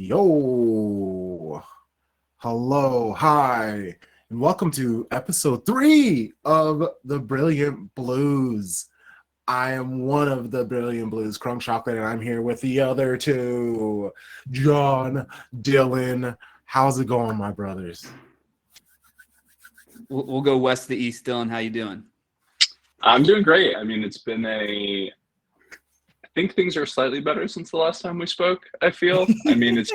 Yo, hello, hi, and welcome to episode 3 of the Brilliant Blues. I am one of the Brilliant Blues, Crunk Chocolate, and I'm here with the other two, John, Dylan. How's it going, my brothers? We'll go west to east. Dylan, how you doing? I'm doing great. I mean, I think things are slightly better since the last time we spoke, I feel. I mean,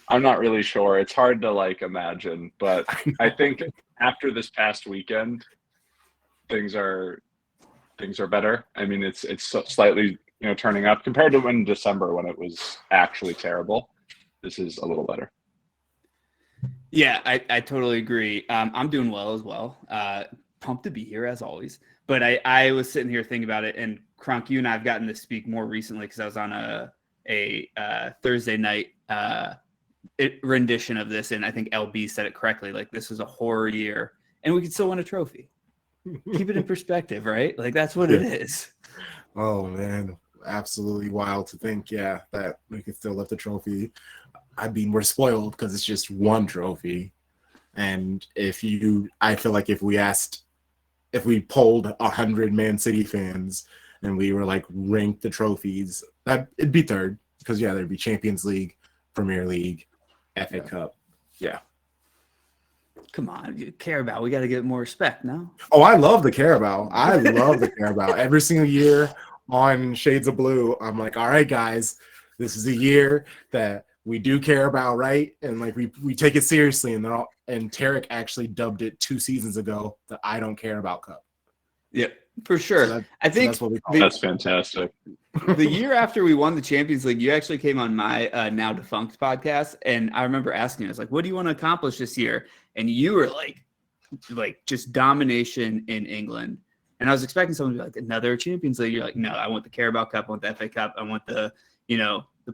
I'm not really sure. It's hard to imagine, but I think after this past weekend, things are better. I mean, it's slightly, turning up compared to in December when it was actually terrible. This is a little better. Yeah, I totally agree. I'm doing well as well. Pumped to be here as always. But I was sitting here thinking about it, and Kronk, you and I have gotten to speak more recently because I was on a Thursday night rendition of this, and I think LB said it correctly. Like, this was a horror year, and we could still win a trophy. Keep it in perspective, right? Like, that's what it is. Oh man, absolutely wild to think, that we could still lift the trophy. I mean, we're spoiled because it's just one trophy. And I feel like if we polled 100 Man City fans and we were ranked the trophies, it'd be third because there'd be Champions League, Premier League, FA Cup. Yeah. Come on, Carabao. We got to get more respect, no? Oh, I love the Carabao. I love the Carabao. Every single year on Shades of Blue, I'm like, all right, guys, this is a year that we do care about, right? And we take it seriously, and Tarek actually dubbed it 2 seasons ago the I Don't Care About Cup. Yeah, for sure. I think that's what we call it. That's fantastic. The year after we won the Champions League, you actually came on my now defunct podcast, and I remember asking you, I was like, what do you want to accomplish this year? And you were like just domination in England. And I was expecting someone to be like, another Champions League. You're like, no, I want the Carabao Cup, I want the FA Cup, I want the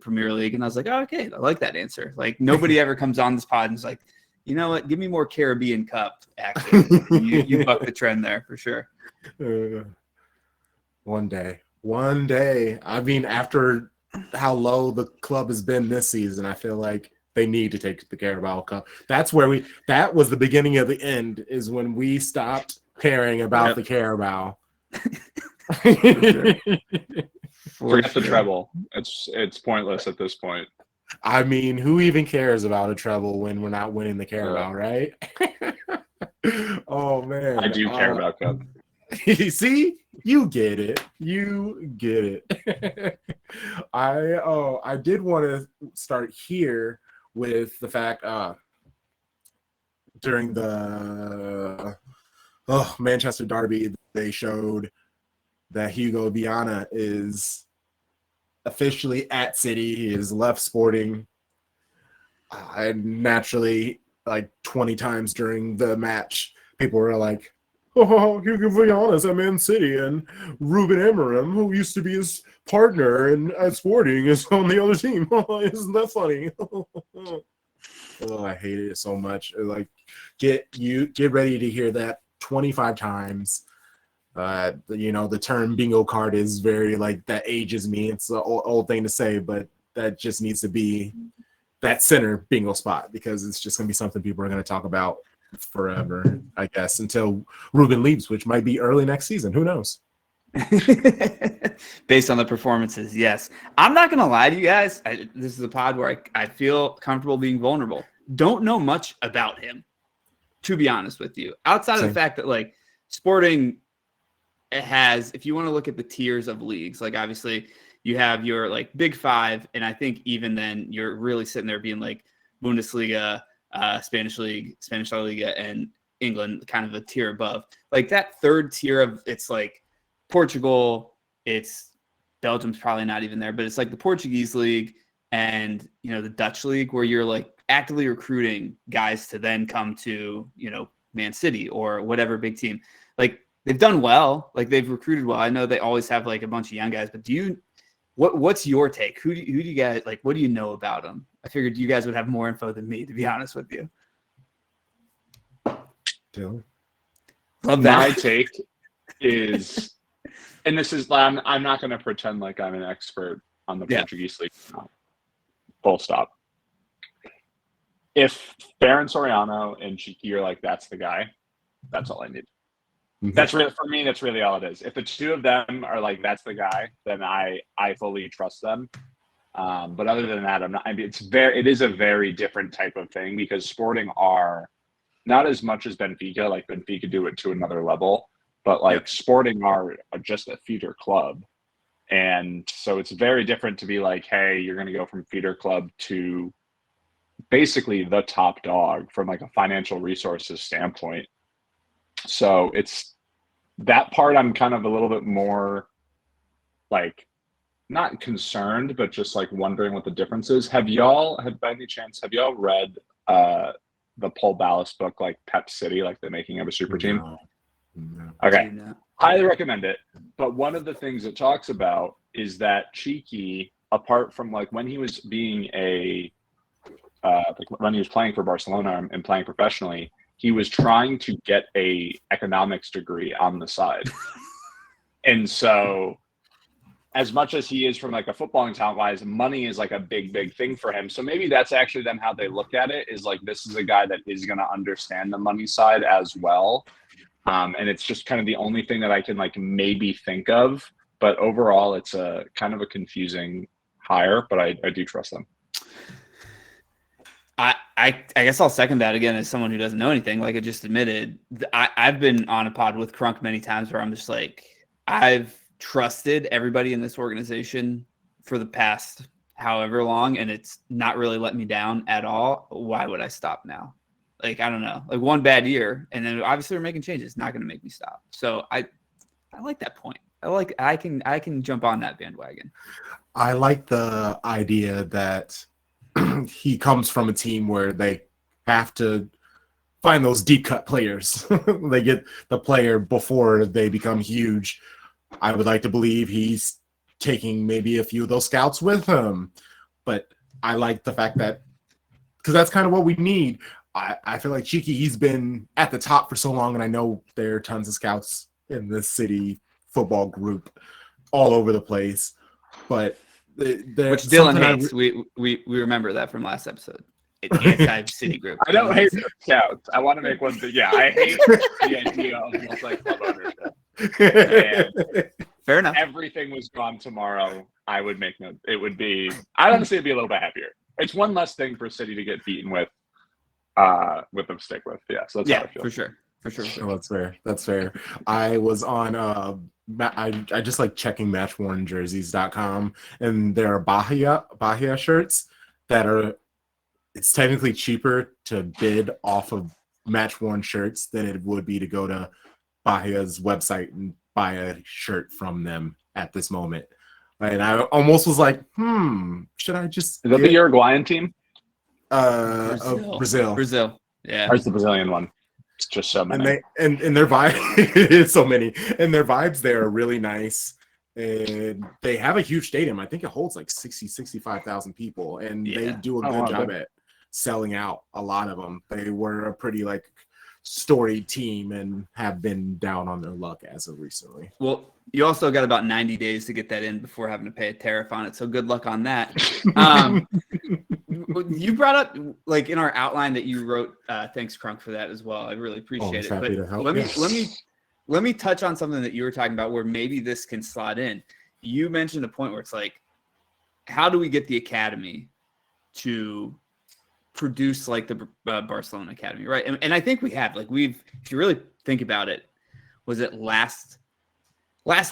Premier League. And I was like, oh, okay, I like that answer. Like, nobody ever comes on this pod and is like, you know what, give me more Caribbean Cup action. You buck the trend there for sure. One day. I mean, after how low the club has been this season, I feel like they need to take the Carabao Cup. That was the beginning of the end, is when we stopped caring about the Carabao. Forget the treble. It's pointless at this point. I mean, who even cares about a treble when we're not winning the Carabao, right? Oh man, I do care about Cup. See, you get it. I did want to start here with the fact during the Manchester derby, they showed that Hugo Viana is officially at City. He has left Sporting. And naturally, 20 times during the match, people were like, oh, Hugo Viana's at Man City, and Ruben Amorim, who used to be his partner at Sporting, is on the other team. Isn't that funny? Oh, I hate it so much. Get ready to hear that 25 times. The term bingo card is very that ages me. It's an old thing to say, but that just needs to be that center bingo spot, because it's just going to be something people are going to talk about forever, I guess, until Ruben leaves, which might be early next season. Who knows? Based on the performances, yes. I'm not going to lie to you guys. This is a pod where I feel comfortable being vulnerable. Don't know much about him, to be honest with you. Outside of the fact that Sporting has, if you want to look at the tiers of leagues, obviously you have your Big Five, and I think even then you're really sitting there being Bundesliga, Spanish League, Spanish La Liga, and England, kind of a tier above. That third tier of, it's Portugal, it's Belgium's probably not even there, but it's the Portuguese league and the Dutch league, where you're actively recruiting guys to then come to Man City or whatever big team. They've done well, they've recruited well. I know they always have a bunch of young guys, but what's your take? Who do you guys what do you know about them? I figured you guys would have more info than me, to be honest with you. Dylan? Love that. My take is, and this is, I'm not going to pretend like I'm an expert on the Portuguese league. Full stop. If Baron Soriano and Cheeky are like, that's the guy, that's all I need. Mhm. That's really, for me, that's really all it is. If the two of them are like, that's the guy, then I fully trust them. But other than that, it is a very different type of thing, because Sporting are not as much as Benfica. Like, Benfica do it to another level, but like Sporting are just a feeder club. And so it's very different to be like, hey, you're going to go from feeder club to basically the top dog from like a financial resources standpoint. So it's that part I'm kind of a little bit more like, not concerned, but just like wondering what the difference is. By any chance, have y'all read the Paul Ballas book, like Pep City, like the making of a super team? No. Okay. Highly recommend it. But one of the things it talks about is that Cheeky, apart from like when he was being when he was playing for Barcelona and playing professionally, he was trying to get a economics degree on the side. And so as much as he is from like a footballing talent wise, money is like a big thing for him. So maybe that's actually then how they look at it, is like, this is a guy that is going to understand the money side as well. And it's just kind of the only thing that I can like maybe think of. But overall, it's a kind of a confusing hire, but I do trust them. I guess I'll second that again as someone who doesn't know anything. Like I just admitted, I've been on a pod with Crunk many times where I'm just like, I've trusted everybody in this organization for the past however long, and it's not really let me down at all. Why would I stop now? Like, I don't know, like one bad year, and then obviously we're making changes. It's not going to make me stop. So I like that point. I can jump on that bandwagon. I like the idea that he comes from a team where they have to find those deep cut players. They get the player before they become huge. I would like to believe he's taking maybe a few of those scouts with him. But I like the fact that, because that's kind of what we need. I feel like Cheeky, he's been at the top for so long, and I know there are tons of scouts in this city football group all over the place. But which Dylan hates. We remember that from last episode. Anti-city group. I don't hate the scouts. I want to make one thing. Yeah, I hate the idea of multi-club ownership. And fair enough. Everything was gone tomorrow. I would make no. It would be. I'd honestly be a little bit happier. It's one less thing for City to get beaten with them stick with. Yeah, so that's how I feel. For sure. Oh, that's fair. I was on I just like checking matchwornjerseys.com, and there are Bahia shirts that are, it's technically cheaper to bid off of match worn shirts than it would be to go to Bahia's website and buy a shirt from them at this moment. And I almost was like, should I just Is that the Uruguayan team? Brazil. Yeah. Or is the Brazilian one? It's just so many. And their vibe it's so many. And their vibes there are really nice. And they have a huge stadium. I think it holds like 65,000 people. And they do a good job at selling out a lot of them. They were a pretty like storied team and have been down on their luck as of recently. Well, you also got about 90 days to get that in before having to pay a tariff on it. So good luck on that. You brought up, like, in our outline that you wrote, thanks Crunk for that as well. I really appreciate it. But let me touch on something that you were talking about where maybe this can slot in. You mentioned a point where it's like, how do we get the academy to produce like the Barcelona academy, right? And I think we have, like, if you really think about it, was it last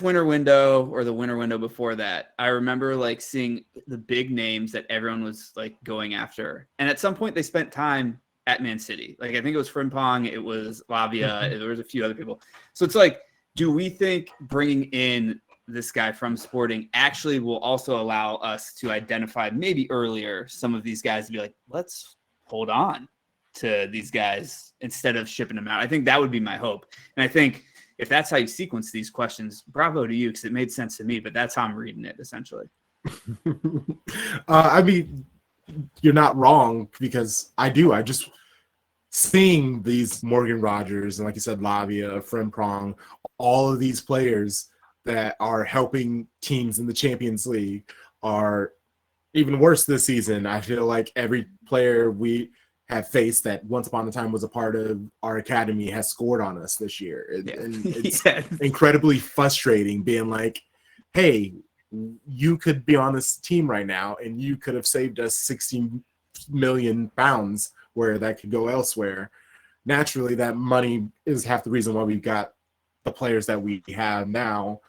winter window or the winter window before that? I remember like seeing the big names that everyone was like going after. And at some point they spent time at Man City. Like, I think it was Frimpong, it was Lavia, there was a few other people. So it's like, do we think bringing in this guy from Sporting actually will also allow us to identify maybe earlier some of these guys to be like, let's hold on to these guys instead of shipping them out? I think that would be my hope. And I think if that's how you sequence these questions, bravo to you, because it made sense to me, but that's how I'm reading it essentially. I mean, you're not wrong, because I just seeing these Morgan Rogers and, like you said, Lavia, Frimpong, all of these players that are helping teams in the Champions League are, even worse this season. I feel like every player we have faced that once upon a time was a part of our academy has scored on us this year. And it's incredibly frustrating being like, hey, you could be on this team right now and you could have saved us 16 million pounds where that could go elsewhere. Naturally, that money is half the reason why we've got the players that we have now.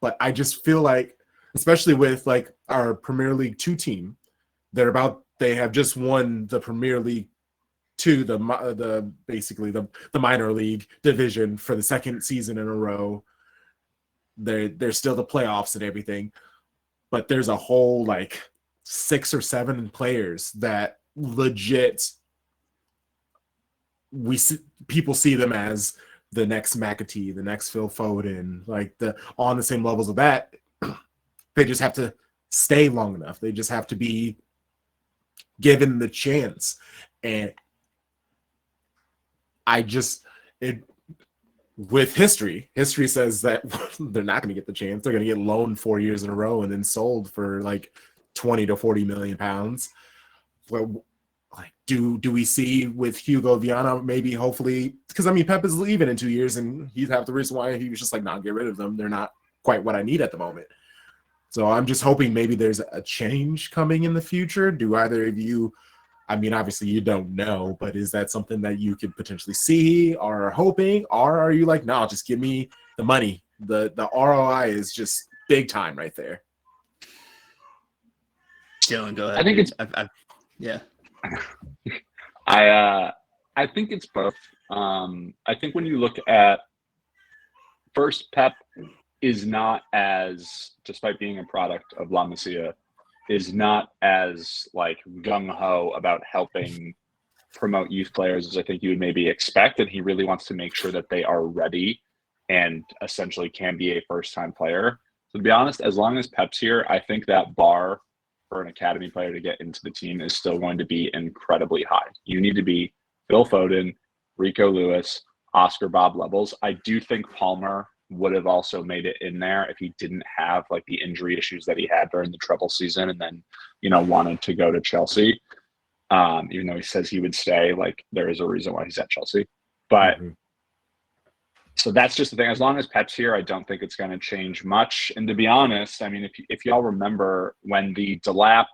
But I just feel like, especially with like our Premier League 2 team, they have just won the Premier League 2, basically the minor league division for the second season in a row. They're still the playoffs and everything, but there's a whole like 6 or 7 players that legit people see them as the next McAtee, the next Phil Foden, like on the same levels of that. They just have to stay long enough. They just have to be given the chance. And with history says that they're not going to get the chance. They're going to get loaned 4 years in a row and then sold for like 20 to 40 million pounds. Well, like, do we see with Hugo Viana, maybe hopefully, because I mean, Pep is leaving in 2 years and he's half the reason why he was just like, nah, get rid of them. They're not quite what I need at the moment. So I'm just hoping maybe there's a change coming in the future. Do either of you, I mean, obviously you don't know, but is that something that you could potentially see or are hoping? Or are you like, no, just give me the money. The ROI is just big time right there. Dylan, go ahead. I think it's yeah. I think it's both. I think when you look at first, Pep is not as, despite being a product of La Masia, is not as like gung-ho about helping promote youth players as I think you would maybe expect. And he really wants to make sure that they are ready and essentially can be a first-time player. So to be honest, as long as Pep's here, I think that bar for an academy player to get into the team is still going to be incredibly high. You need to be Phil Foden, Rico Lewis, Oscar Bob levels. I do think Palmer would have also made it in there if he didn't have like the injury issues that he had during the treble season and then, wanted to go to Chelsea. Even though he says he would stay, like there is a reason why he's at Chelsea. But So that's just the thing. As long as Pep's here, I don't think it's going to change much. And to be honest, I mean, if y'all remember when the Delap,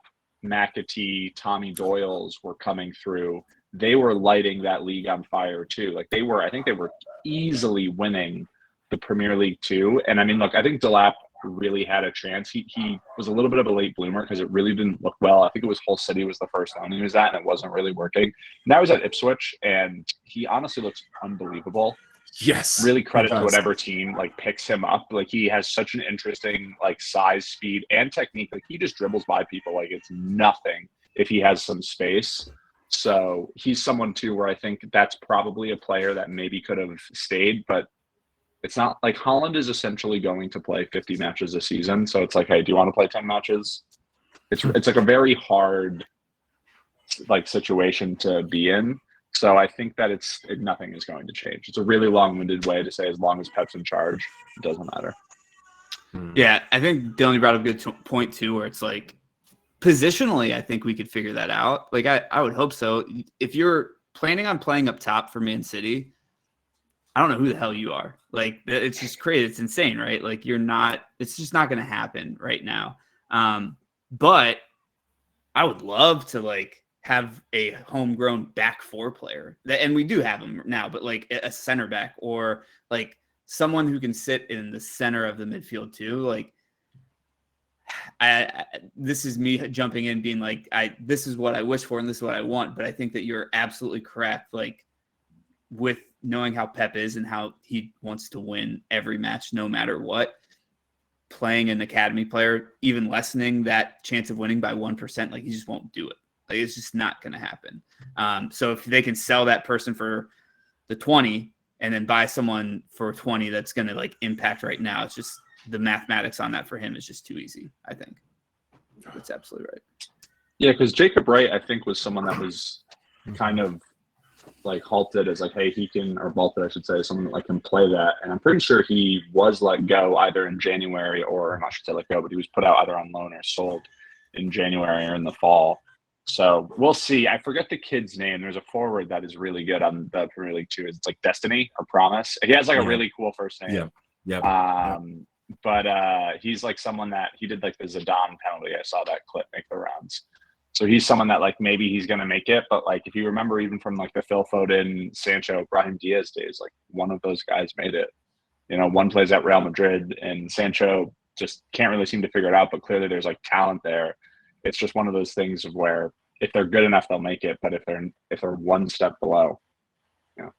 McAtee, Tommy Doyles were coming through, they were lighting that league on fire too. Like I think they were easily winning the Premier League too. And I mean, look, I think Delap really had a chance. He was a little bit of a late bloomer because it really didn't look well. I think it was Hull City was the first one he was at, and it wasn't really working. Now he's at Ipswich, and he honestly looks unbelievable. Yes. Really credit to whatever team like picks him up. Like he has such an interesting like size, speed, and technique. Like he just dribbles by people like it's nothing if he has some space. So he's someone too where I think that's probably a player that maybe could have stayed, but it's not like Holland is essentially going to play 50 matches a season. So it's like, hey, do you want to play 10 matches? It's like a very hard like situation to be in. So I think that nothing is going to change. It's a really long-winded way to say as long as Pep's in charge, it doesn't matter. Yeah, I think Dylan brought up a good point too, where it's like positionally, I think we could figure that out. Like I would hope so. If you're planning on playing up top for Man City, I don't know who the hell you are. Like it's just crazy. It's insane, right? Like it's just not going to happen right now. But I would love to like have a homegrown back 4 player and we do have them now, but like a center back or like someone who can sit in the center of the midfield too. Like this is me jumping in being like, this is what I wish for and this is what I want. But I think that you're absolutely correct. Like with knowing how Pep is and how he wants to win every match, no matter what, playing an academy player, even lessening that chance of winning by 1%, like he just won't do it. Like it's just not going to happen. So if they can sell that person for the 20 and then buy someone for 20 that's going to like impact right now, it's just the mathematics on that for him is just too easy. I think that's absolutely right. Yeah, because Jacob Wright, I think, was someone that was kind of like halted as like, hey, he can, or vaulted, I should say, someone that like can play that. And I'm pretty sure he was let go either in January or, I should say let go, but he was put out either on loan or sold. in January or in the fall. So we'll see. I forget the kid's name. There's a forward that is really good on the Premier League too. It's like Destiny or Promise. He has like a really cool first name. But he's like someone that he did like the Zidane penalty. I saw that clip make the rounds. So he's someone that like maybe he's gonna make it. But like if you remember even from like the Phil Foden, Sancho, Brahim Diaz days, like one of those guys made it. You know, one plays at Real Madrid and Sancho just can't really seem to figure it out, but clearly there's like talent there. It's just one of those things of where if they're good enough, they'll make it. But if they're one step below, you know,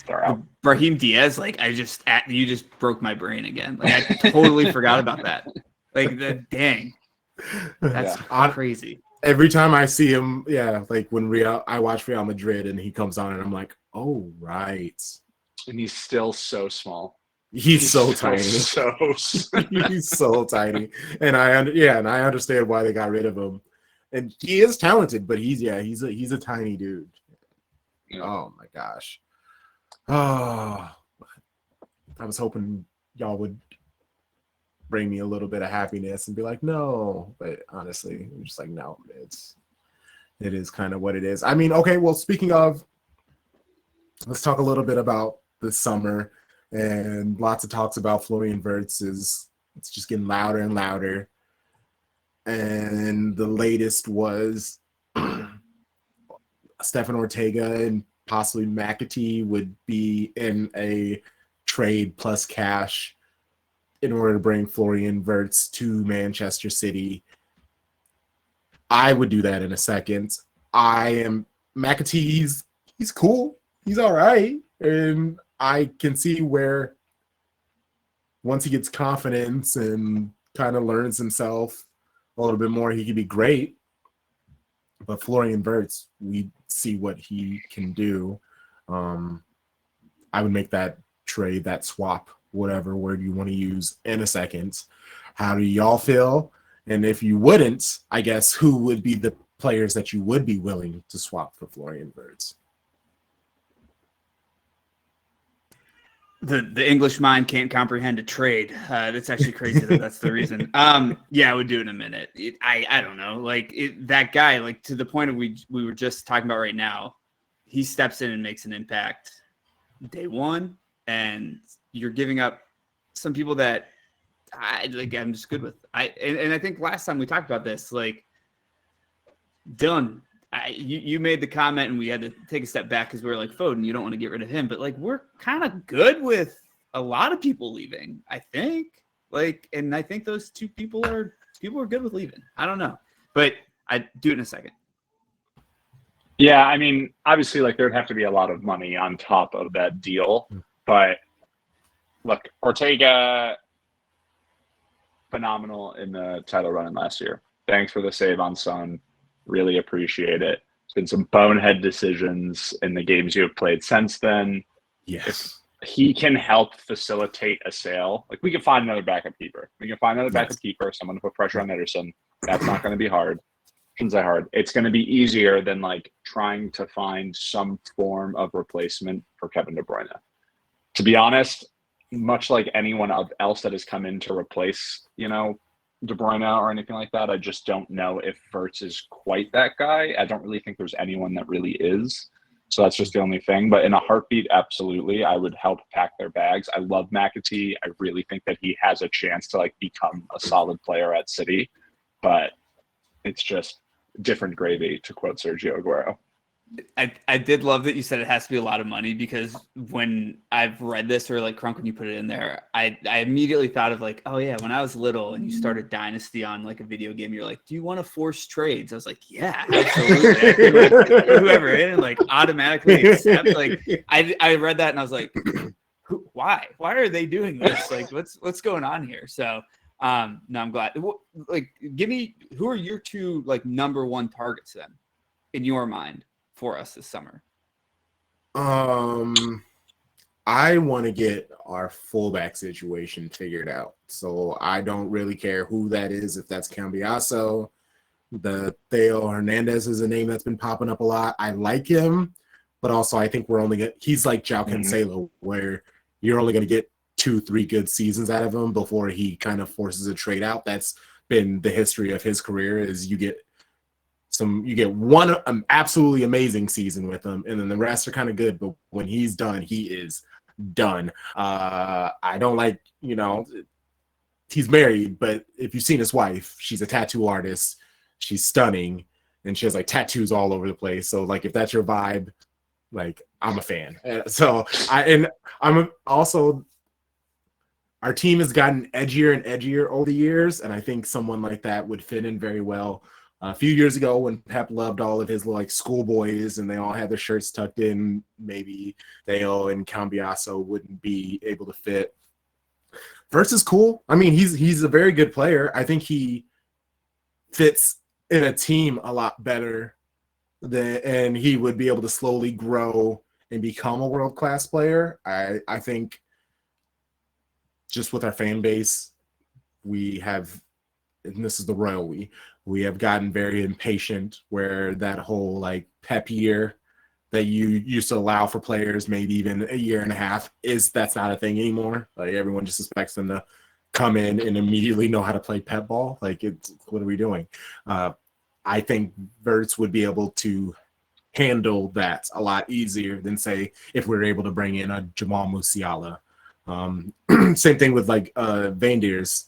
they're out. Brahim Diaz, like you just broke my brain again. Like I totally forgot about that. Like dang, that's crazy. Every time I see him, like when I watch Real Madrid and he comes on and I'm like, oh right. And he's still so small. He's so tiny. He's so tiny. And I understand why they got rid of him. And he is talented, but he's a tiny dude. Yeah. Oh my gosh. Oh, I was hoping y'all would bring me a little bit of happiness and be like, no, but honestly, I'm just like, no, it is kind of what it is. I mean, okay, well, speaking of, let's talk a little bit about the summer. And lots of talks about Florian Wirtz it's just getting louder and louder. And the latest was Stefan Ortega and possibly McAtee would be in a trade plus cash in order to bring Florian Wirtz to Manchester City. I would do that in a second. McAtee, he's cool. He's all right. And I can see where once he gets confidence and kind of learns himself a little bit more, he could be great. But Florian Wirtz, we see what he can do. I would make that trade, that swap, whatever word you want to use, in a second. How do y'all feel? And if you wouldn't, I guess, who would be the players that you would be willing to swap for Florian Wirtz? The English mind can't comprehend a trade. That's actually crazy. That's the reason. Yeah, I would do it in a minute. I don't know. Like that guy, like to the point of we were just talking about right now, he steps in and makes an impact day one, and you're giving up some people that I'm just good with. And I think last time we talked about this, like Dylan, you made the comment and we had to take a step back because we were like, Foden, you don't want to get rid of him. But like, we're kind of good with a lot of people leaving, I think. Like, and I think those people are good with leaving. I don't know, but I do it in a second. Yeah. I mean, obviously like there'd have to be a lot of money on top of that deal, but look, Ortega, phenomenal in the title run last year. Thanks for the save on Son. Really appreciate it. It's been some bonehead decisions in the games you have played since then. Yes. If he can help facilitate a sale, like we can find another backup keeper. We can find another backup keeper, someone to put pressure on Ederson. That's not going to be hard. Shouldn't say hard. It's going to be easier than like trying to find some form of replacement for Kevin De Bruyne. To be honest, much like anyone else that has come in to replace, De Bruyne or anything like that, I just don't know if Wirtz is quite that guy. I don't really think there's anyone that really is. So that's just the only thing. But in a heartbeat, absolutely, I would help pack their bags. I love McAtee. I really think that he has a chance to like become a solid player at City. But it's just different gravy, to quote Sergio Aguero. I did love that you said it has to be a lot of money, because when I've read this, or like Crunk, when you put it in there, I immediately thought of like, oh yeah, when I was little and you started Dynasty on like a video game, you're like, do you want to force trades? I was like, yeah, absolutely. Whoever in and like automatically accept. Like I read that and I was like, why are they doing this? Like what's going on here? So no, I'm glad. Like, give me, who are your two like number one targets then in your mind for us this summer? I want to get our fullback situation figured out. So I don't really care who that is, if that's Cambiaso. The Theo Hernandez is a name that's been popping up a lot. I like him, but also I think he's like João Cancelo, where you're only going to get 2-3 good seasons out of him before he kind of forces a trade out. That's been the history of his career. Is you get one absolutely amazing season with him, and then the rest are kind of good. But when he's done, he is done. I don't like, he's married, but if you've seen his wife, she's a tattoo artist. She's stunning, and she has like tattoos all over the place. So like, if that's your vibe, like I'm a fan. I'm also, our team has gotten edgier and edgier over the years, and I think someone like that would fit in very well. A few years ago, when Pep loved all of his like schoolboys and they all had their shirts tucked in, maybe Theo and Cambiaso wouldn't be able to fit. Wirtz is cool. I mean, he's a very good player. I think he fits in a team a lot better and he would be able to slowly grow and become a world-class player. I think just with our fan base, we have, and this is the royal we have gotten very impatient, where that whole like Pep year that you used to allow for players, maybe even a year and a half, that's not a thing anymore. Like everyone just expects them to come in and immediately know how to play Pep ball. Like, what are we doing? I think Wirtz would be able to handle that a lot easier than, say, if we were able to bring in a Jamal Musiala. Same thing with like Van Deers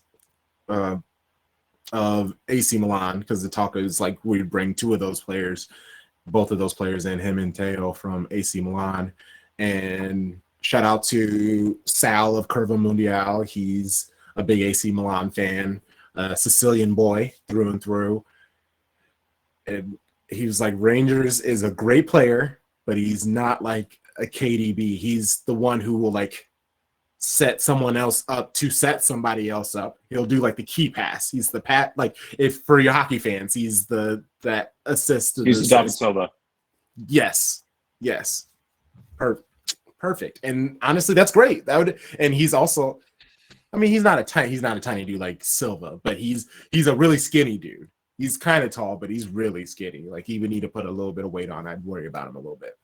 of AC Milan, because the talk is like we'd bring both of those players in, him and Theo from AC Milan. And shout out to Sal of Curva Mundial. He's a big AC Milan fan, Sicilian boy through and through. And he was like, Rangers is a great player, but he's not like a KDB. He's the one who will like set someone else up to set somebody else up. He'll do like the key pass. He's the like, if for your hockey fans, he's that assist. He's David Silva. Yes. Perfect. And honestly, that's great. And he's also, I mean, he's not a tiny dude like Silva, but he's a really skinny dude. He's kind of tall, but he's really skinny. Like, he would need to put a little bit of weight on. I'd worry about him a little bit.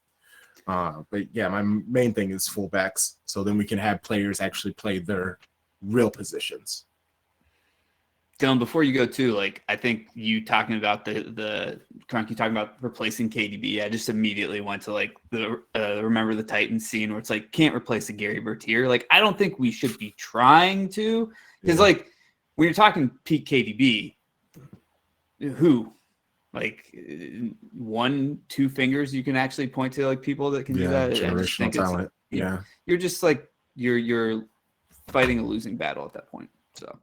But yeah, my main thing is fullbacks. So then we can have players actually play their real positions. Dylan, before you go too, like, I think you talking about the Cronky talking about replacing KDB, I just immediately went to like the Remember the Titans scene where it's like, can't replace a Gary Bertier. Like, I don't think we should be trying to, because like when you're talking peak KDB, who? Like 1-2 fingers you can actually point to, like, people that can do that. Generational talent. Yeah. You're just like you're fighting a losing battle at that point. So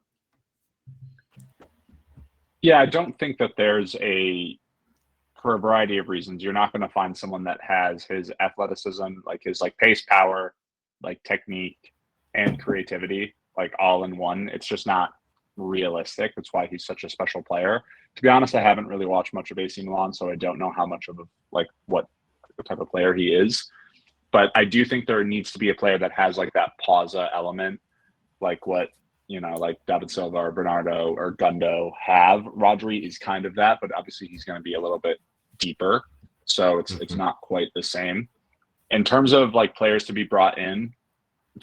yeah, I don't think that there's for a variety of reasons, you're not going to find someone that has his athleticism, like his like pace, power, like technique and creativity, like all in one. It's just not realistic. That's why he's such a special player. To be honest, I haven't really watched much of AC Milan, so I don't know how much of what type of player he is. But I do think there needs to be a player that has like that pausa element, like what, like David Silva or Bernardo or Gundo have. Rodri is kind of that, but obviously he's going to be a little bit deeper, so it's not quite the same. In terms of like players to be brought in,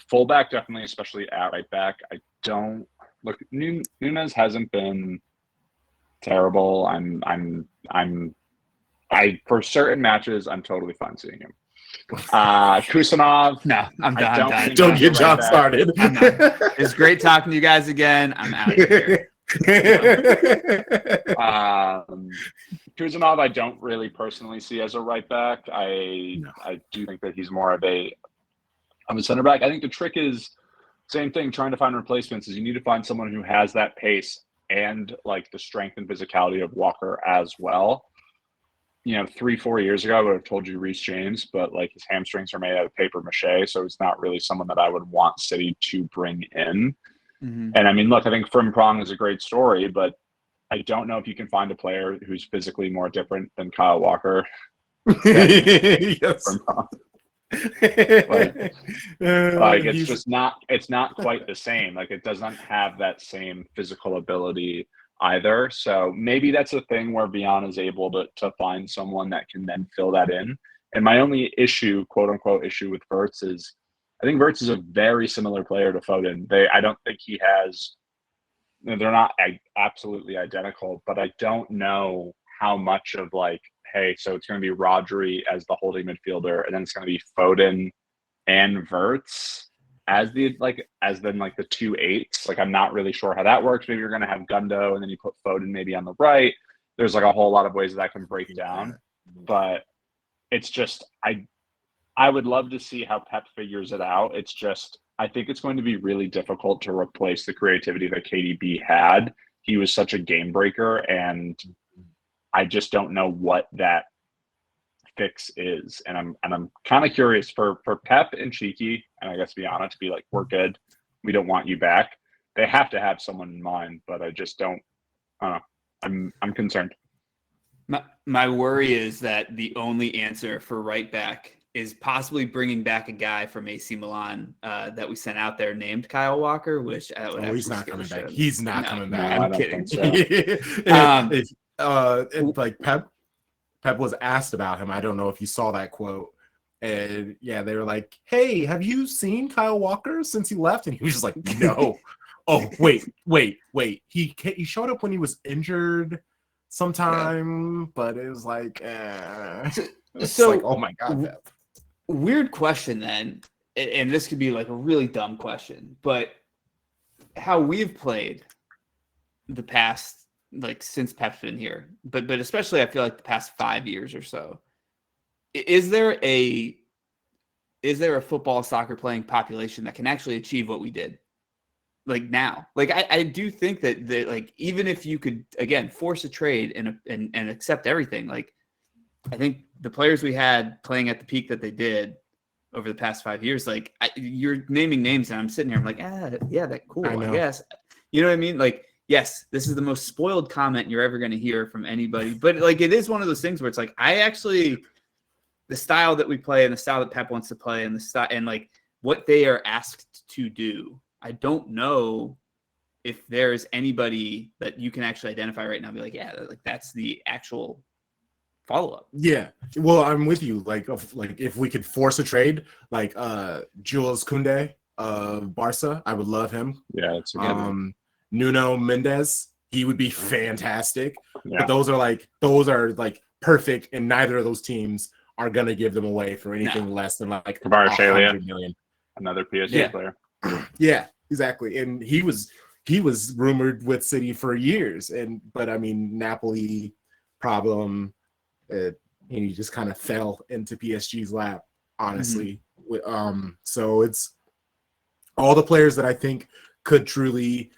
fullback definitely, especially at right back. I don't look. Nunes hasn't been terrible. I for certain matches, I'm totally fine seeing him. Kusanov, no, I'm done. Don't get John started. It's great talking to you guys again. I'm out of here. Kusanov, I don't really personally see as a right back. I do think that he's more of a center back. I think the trick is same thing. Trying to find replacements is you need to find someone who has that pace and like the strength and physicality of Walker as well. 3-4 years ago, I would have told you Reece James, but like his hamstrings are made out of paper mache, so it's not really someone that I would want City to bring in. Mm-hmm. And I mean, look, I think Frimpong is a great story, but I don't know if you can find a player who's physically more different than Kyle Walker. Yes. like it's just not. It's not quite the same. Like, it doesn't have that same physical ability either. So maybe that's a thing where Viana is able to find someone that can then fill that in. And my only issue, quote unquote, issue with Wirtz is I think Wirtz is a very similar player to Foden. I don't think he has they're not absolutely identical, but I don't know how much of like, hey, so it's going to be Rodri as the holding midfielder, and then it's going to be Foden and Wirtz as the the 2 8s. Like, I'm not really sure how that works. Maybe you're going to have Gundo and then you put Foden maybe on the right. There's like a whole lot of ways that can break down, but it's just I would love to see how Pep figures it out. It's just I think it's going to be really difficult to replace the creativity that KDB had. He was such a game breaker, and I just don't know what that fix is. And I'm kind of curious for Pep and Cheeky, and I guess Viana to be like, we're good. We don't want you back. They have to have someone in mind, but I just don't. I don't know. I'm concerned. My worry is that the only answer for right back is possibly bringing back a guy from AC Milan that we sent out there named Kyle Walker, which he's not coming back. He's not coming back. I'm kidding. So. Like Pep was asked about him. I don't know if you saw that quote. And yeah, they were like, "Hey, have you seen Kyle Walker since he left?" And he was just like, "No." Oh, wait. He showed up when he was injured sometime, but it was like, so like, oh my God, Pep. Weird question then, and this could be like a really dumb question, but how we've played the past, like since Pep's been here, but especially I feel like the past 5 years or so, is there a football soccer playing population that can actually achieve what we did like now? Like I do think that like even if you could again force a trade and accept everything, like I think the players we had playing at the peak that they did over the past 5 years, like you're naming names and I'm sitting here, I'm like, yeah, that's cool. I guess, you know what I mean? Like, yes, this is the most spoiled comment you're ever going to hear from anybody, but like, it is one of those things where it's like, the style that we play and the style that Pep wants to play and the style and like what they are asked to do, I don't know if there's anybody that you can actually identify right now and be like, yeah, like that's the actual follow-up. Yeah, well, I'm with you. Like if we could force a trade, like Jules Koundé of Barca, I would love him. Yeah, it's a good one. Nuno Mendes, he would be fantastic. Yeah. But those are like perfect, and neither of those teams are gonna give them away for anything less than like $100 million. Another PSG player. Yeah, exactly. And he was rumored with City for years, but I mean Napoli problem. And he just kind of fell into PSG's lap, honestly. Mm-hmm. So it's all the players that I think could truly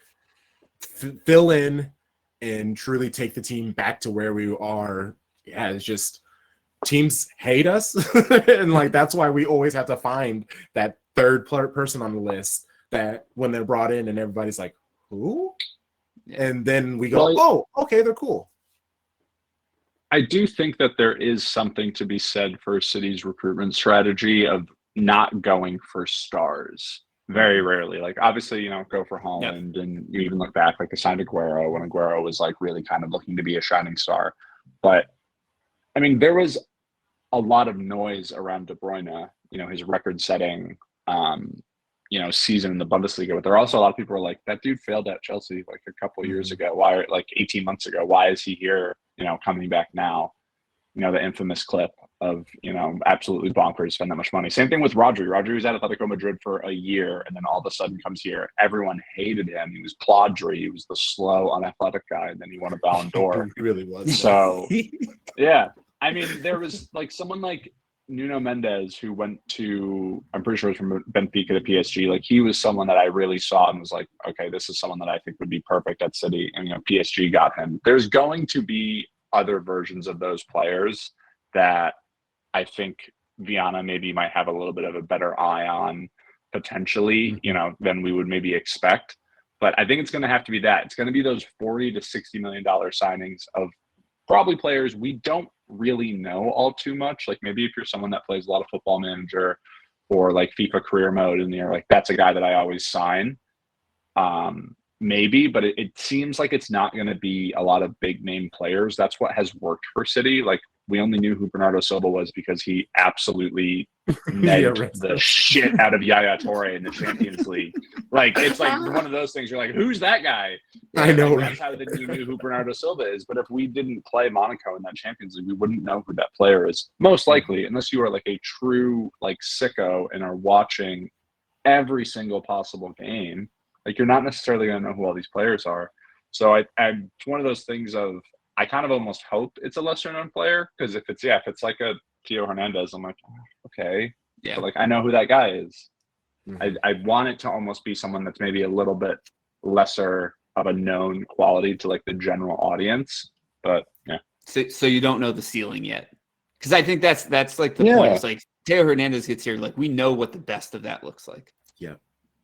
fill in and truly take the team back to where we are. Yeah, it's just teams hate us, and like that's why we always have to find that third person on the list that when they're brought in and everybody's like, who? And then we go, oh, okay, they're cool. I do think that there is something to be said for City's recruitment strategy of not going for stars. Very rarely. Like, obviously, you know, go for Holland, and you even look back, like they signed Aguero when Aguero was like really kind of looking to be a shining star. But I mean, there was a lot of noise around De Bruyne, you know, his record-setting, you know, season in the Bundesliga. But there are also a lot of people who are like, that dude failed at Chelsea like a couple of years ago. Why, like 18 months ago? Why is he here? You know, coming back now? You know, the infamous clip of, you know, absolutely bonkers, spend that much money. Same thing with Rodri. Rodri was at Atletico Madrid for a year and then all of a sudden comes here. Everyone hated him. He was Plodri. He was the slow, unathletic guy. And then he won a Ballon d'Or. He really was. So, yeah. I mean, there was like someone like Nuno Mendes who went to, I'm pretty sure it was from Benfica to PSG. Like, he was someone that I really saw and was like, okay, this is someone that I think would be perfect at City. And, you know, PSG got him. There's going to be other versions of those players that I think Viana maybe might have a little bit of a better eye on potentially, you know, than we would maybe expect. But I think it's going to have to be that. It's going to be those $40 to $60 million signings of probably players we don't really know all too much. Like, maybe if you're someone that plays a lot of Football Manager or like FIFA career mode and you're like, that's a guy that I always sign. Maybe, but it seems like it's not going to be a lot of big name players. That's what has worked for City. Like, we only knew who Bernardo Silva was because he absolutely negged the shit out of Yaya Toure in the Champions League. Like, it's like one of those things. You're like, who's that guy? I know, like, right? that's how then you knew who Bernardo Silva is. But if we didn't play Monaco in that Champions League, we wouldn't know who that player is. Most likely, unless you are like a true like sicko and are watching every single possible game, like you're not necessarily going to know who all these players are. So it's one of those things of, I kind of almost hope it's a lesser known player, because if it's like a Theo Hernandez, I'm like, okay, Yeah, but like I know who that guy is. Mhm. I want it to almost be someone that's maybe a little bit lesser of a known quality to like the general audience, but yeah. So you don't know the ceiling yet, because I think that's like the point. It's like Theo Hernandez gets here, like we know what the best of that looks like. Yeah.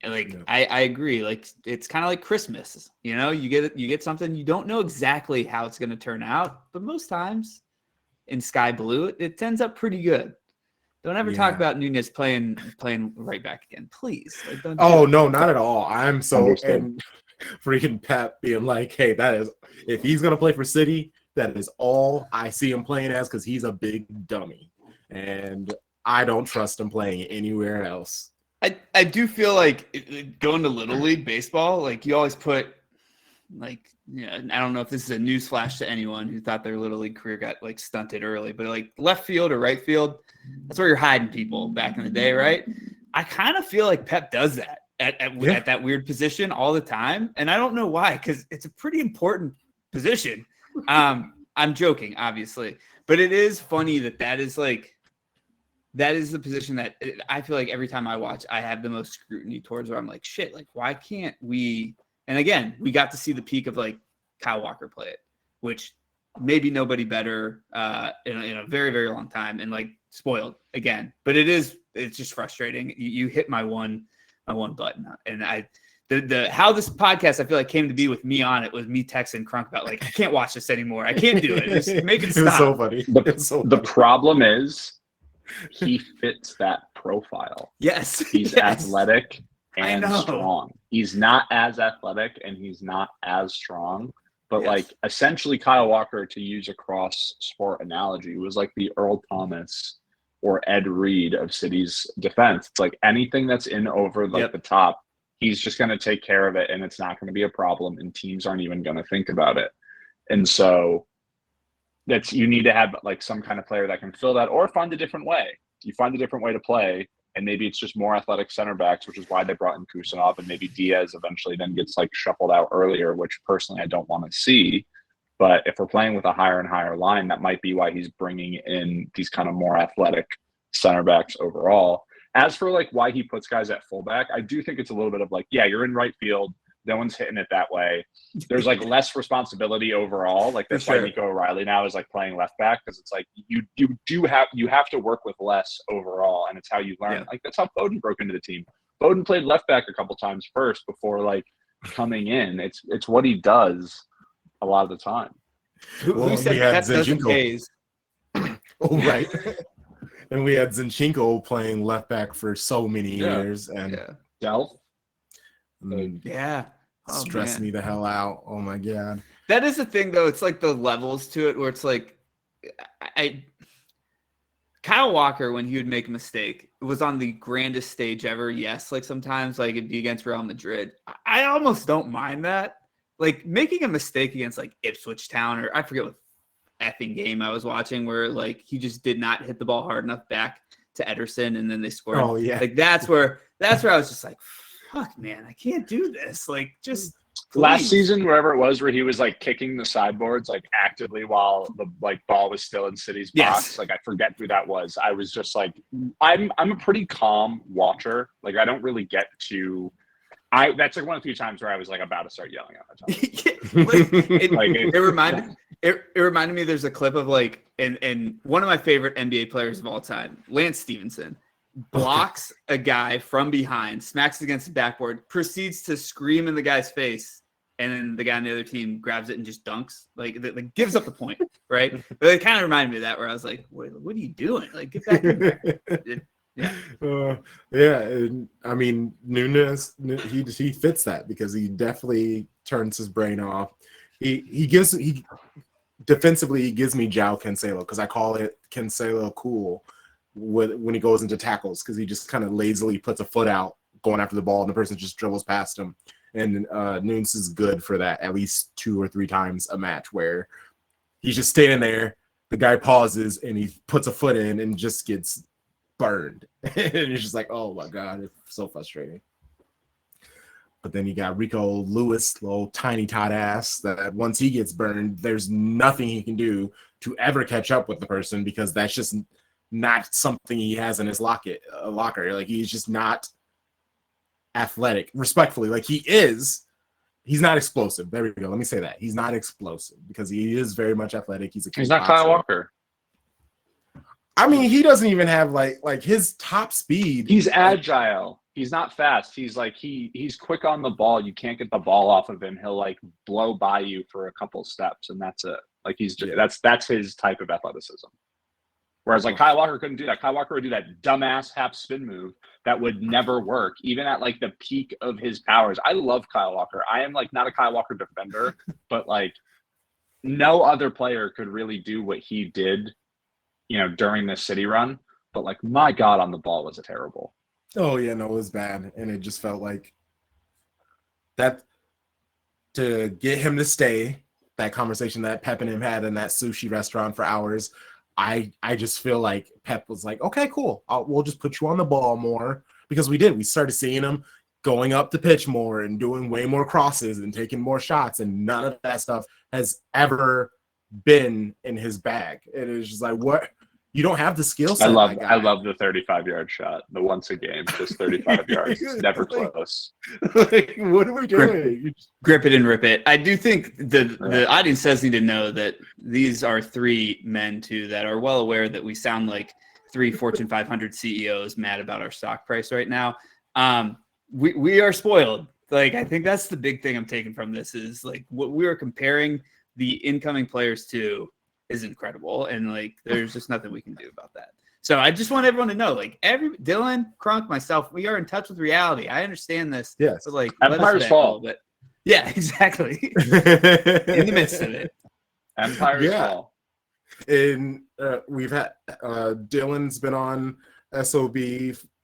And like Yeah. I agree. Like it's kind of like Christmas. You know, you get something, you don't know exactly how it's going to turn out, but most times in Sky Blue, it ends up pretty good. Don't ever talk about Nunez playing right back again, please. Like, don't. Oh no, not at all. I'm so Understood. and freaking Pep being like, hey, that is, if he's gonna play for City, that is all I see him playing as, because he's a big dummy, and I don't trust him playing anywhere else. I do feel like going to Little League baseball, like you always put, like, I don't know if this is a newsflash to anyone who thought their Little League career got like stunted early, but like left field or right field, that's where you're hiding people back in the day, right? I kind of feel like Pep does that at that weird position all the time, and I don't know why, because it's a pretty important position. I'm joking, obviously, but it is funny that is the position that I feel like every time I watch, I have the most scrutiny towards, where I'm like, shit, like, why can't we? And again, we got to see the peak of like Kyle Walker play it, which maybe nobody better in a very, very long time, and like spoiled again. But it's just frustrating. You hit my one button, and the how this podcast I feel like came to be with me on it was me texting Crunk about like, I can't watch this anymore. I can't do it. Just make it stop. It was so funny. The problem is he fits that profile. Yes, He's yes. athletic and I know. strong. He's not as athletic and he's not as strong, but Yes. like essentially Kyle Walker, to use a cross sport analogy, was like the Earl Thomas or Ed Reed of City's defense. It's like anything that's in over like the top, he's just going to take care of it, and it's not going to be a problem, and teams aren't even going to think about it. And so you need to have like some kind of player that can fill that, or find a different way. You find a different way to play, and maybe it's just more athletic center backs, which is why they brought in Kusanov, and maybe Diaz eventually then gets like shuffled out earlier, which personally I don't want to see. But if we're playing with a higher and higher line, that might be why he's bringing in these kind of more athletic center backs overall. As for like why he puts guys at fullback, I do think it's a little bit of like, yeah, you're in right field. No one's hitting it that way. There's like less responsibility overall. Like that's why Nico O'Reilly now is like playing left back, because it's like you have to work with less overall, and it's how you learn. Like that's how Foden broke into the team. Foden played left back a couple times first before like coming in. It's what he does a lot of the time. Who said that doesn't phase? Oh, right. And we had Zinchenko playing left back for so many years, and Delph. Stress me the hell out. Oh my god. That is the thing, though. It's like the levels to it, where it's like, Kyle Walker, when he would make a mistake, was on the grandest stage ever. Yes, like sometimes like it'd be against Real Madrid. I almost don't mind that. Like making a mistake against like Ipswich Town, or I forget what effing game I was watching, where like he just did not hit the ball hard enough back to Ederson, and then they scored. Oh yeah. Like that's where I was just like, fuck, man, I can't do this. Like just last season, wherever it was, where he was like kicking the sideboards like actively while the like ball was still in City's box. Like I forget who that was. I was just like, I'm a pretty calm watcher. Like I don't really get to. That's like one of the few times where I was like about to start yelling at my time. It reminded me. There's a clip of like, and one of my favorite NBA players of all time, Lance Stevenson, blocks a guy from behind, smacks against the backboard, proceeds to scream in the guy's face, and then the guy on the other team grabs it and just dunks. Like gives up the point, right? But it kind of reminded me of that, where I was like, what are you doing? Like get back in there. And I mean, Nunez, he fits that, because he definitely turns his brain off. He defensively, he gives me Joao Cancelo because I call it Cancelo cool when he goes into tackles because he just kind of lazily puts a foot out going after the ball and the person just dribbles past him. And Nunes is good for that at least 2 or 3 times a match where he's just standing there, the guy pauses and he puts a foot in and just gets burned. And it's just like, oh my God, it's so frustrating. But then you got Rico Lewis, little tiny tot ass, that once he gets burned, there's nothing he can do to ever catch up with the person because that's just not something he has in his locker. Like he's just not athletic, respectfully. Like he's not explosive. There we go. Let me say that. He's not explosive because he is very much athletic. He's not Kyle Walker. I mean, he doesn't even have like his top speed. He's agile. He's not fast. He's like he's quick on the ball. You can't get the ball off of him. He'll like blow by you for a couple steps, and that's it. Like he's just, that's his type of athleticism. Whereas like Kyle Walker couldn't do that. Kyle Walker would do that dumbass half spin move that would never work, even at like the peak of his powers. I love Kyle Walker. I am like not a Kyle Walker defender, but like no other player could really do what he did, during this City run. But like, my God, on the ball was terrible. Oh yeah, no, it was bad, and it just felt like that to get him to stay. That conversation that Pep and him had in that sushi restaurant for hours. I just feel like Pep was like, okay, cool. We'll just put you on the ball more because we did. We started seeing him going up the pitch more and doing way more crosses and taking more shots, and none of that stuff has ever been in his bag. It is just like, what? You don't have the skill set. I love the 35-yard shot. The once a game, just 35 yards. It's never close. Like, what are we doing? Grip it and rip it. I do think the audience does need to know that these are 3 men, too, that are well aware that we sound like 3 Fortune 500 CEOs mad about our stock price right now. We are spoiled. Like, I think that's the big thing I'm taking from this is, like, what we are comparing the incoming players to is incredible, and like there's just nothing we can do about that. So I just want everyone to know, like Dylan, Crunk, myself, we are in touch with reality. I understand this. Yes. So like Empire's fall. But yeah, exactly. In the midst of it. Empire's fall. And we've had Dylan's been on SOB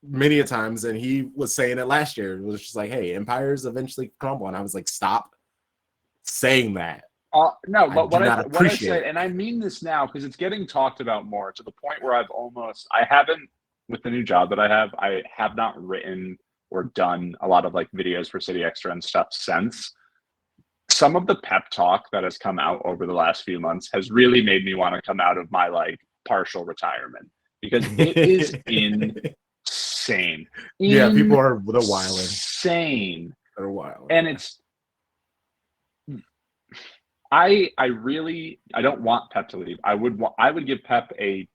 many a times, and he was saying it last year. It was just like, hey, empires eventually crumble. And I was like, stop saying that. No, but what I said, and I mean this now because it's getting talked about more to the point where I haven't, with the new job that I have not written or done a lot of like videos for City Extra and stuff since. Some of the pep talk that has come out over the last few months has really made me want to come out of my like partial retirement because it is insane. Yeah, people are the wilding. Insane. They're wild. And it's I don't want Pep to leave. I would give Pep a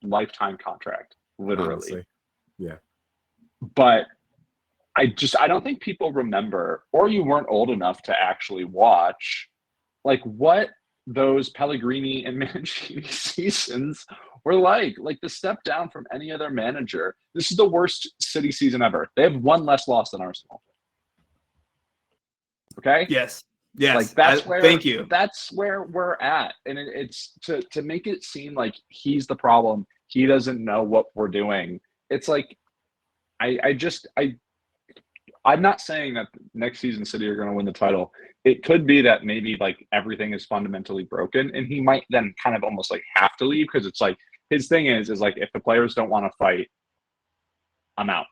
lifetime contract, literally. Honestly. Yeah. But I don't think people remember, or you weren't old enough to actually watch, like what those Pellegrini and Mancini seasons were like. Like the step down from any other manager. This is the worst City season ever. They have 1 less loss than Arsenal. Okay? Yes. Yes, like that's where. Thank you. That's where we're at, and it's to make it seem like he's the problem. He doesn't know what we're doing. It's like, I'm not saying that next season City are going to win the title. It could be that maybe like everything is fundamentally broken, and he might then kind of almost like have to leave because it's like his thing is like if the players don't want to fight, I'm out.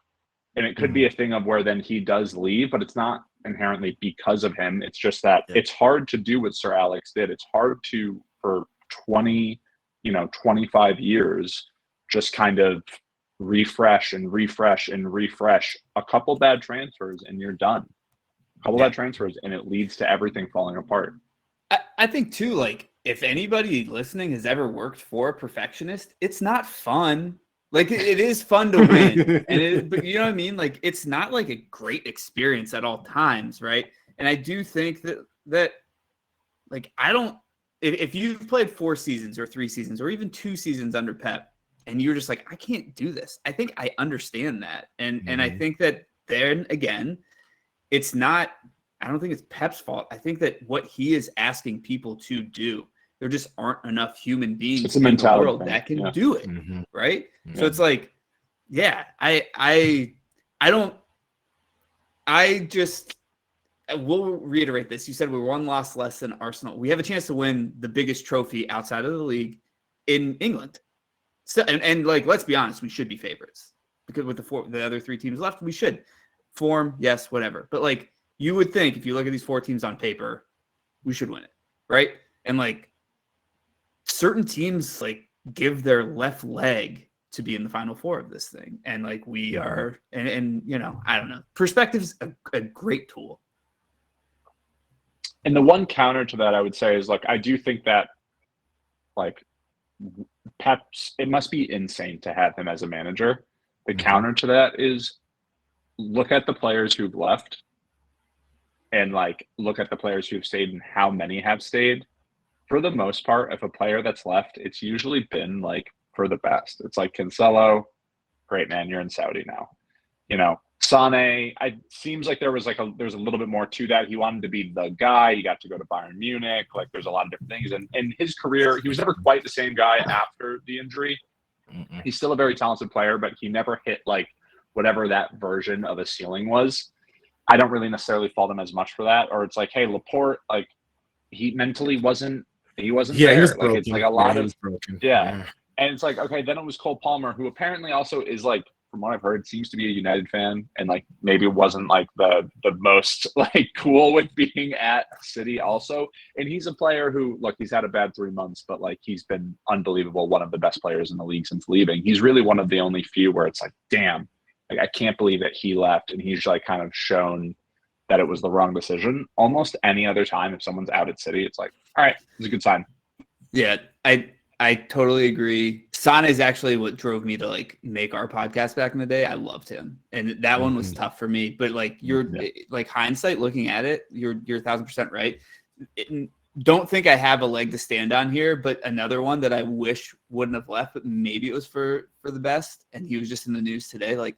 And it could be a thing of where then he does leave, but it's not inherently because of him. It's just that it's hard to do what Sir Alex did. It's hard to, for 25 years, just kind of refresh and refresh and refresh. A couple bad transfers and you're done. A couple bad transfers and it leads to everything falling apart. I think too, like if anybody listening has ever worked for a perfectionist, it's not fun. Like it is fun to win, but you know what I mean? Like it's not like a great experience at all times, right? And I do think that like if you've played 4 seasons or 3 seasons or even 2 seasons under Pep and you're just like, I can't do this. I think I understand that. And I think that then again, I don't think it's Pep's fault. I think that what he is asking people to do there just aren't enough human beings It's a in the mentality world thing. that can Yeah. do it, Mhm. right? Yeah. So it's like, yeah, I will reiterate this. You said we're one loss less than Arsenal. We have a chance to win the biggest trophy outside of the league in England. So, and like, let's be honest, we should be favorites because with the other 3 teams left, we should. Form, yes, whatever. But like, you would think if you look at these 4 teams on paper, we should win it, right? And like, certain teams like give their left leg to be in the final 4 of this thing, and like we are, and you know, I don't know. Perspective's a great tool. And the one counter to that I would say is, like, I do think that, like, Pep's, it must be insane to have him as a manager. The counter to that is, look at the players who've left and like look at the players who've stayed and how many have stayed. For the most part, if a player that's left, it's usually been like for the best. It's like Cancelo, great man, you're in Saudi now. You know, Sane, seems like there was a little bit more to that. He wanted to be the guy. He got to go to Bayern Munich. Like, there's a lot of different things. And his career, he was never quite the same guy after the injury. He's still a very talented player, but he never hit like whatever that version of a ceiling was. I don't really necessarily fault him as much for that. Or it's like, hey, Laporte, like, he mentally wasn't there. He was like, broken. it's like a lot of broken. yeah. And it's like, okay, then it was Cole Palmer, who apparently also is like, from what I've heard, seems to be a United fan, and like maybe wasn't like the most like cool with being at City also. And he's a player who, look, he's had a bad 3 months, but like he's been unbelievable, one of the best players in the league since leaving. He's really one of the only few where it's like, damn, like I can't believe that he left, and he's like kind of shown that it was the wrong decision. Almost any other time, if someone's out at City, it's like, all right, it's a good sign. Yeah, I totally agree. Sane is actually what drove me to like make our podcast back in the day. I loved him, and that one was tough for me. But like like hindsight, looking at it, you're 1,000% right. Don't think I have a leg to stand on here, but another one that I wish wouldn't have left, but maybe it was for the best. And he was just in the news today. Like,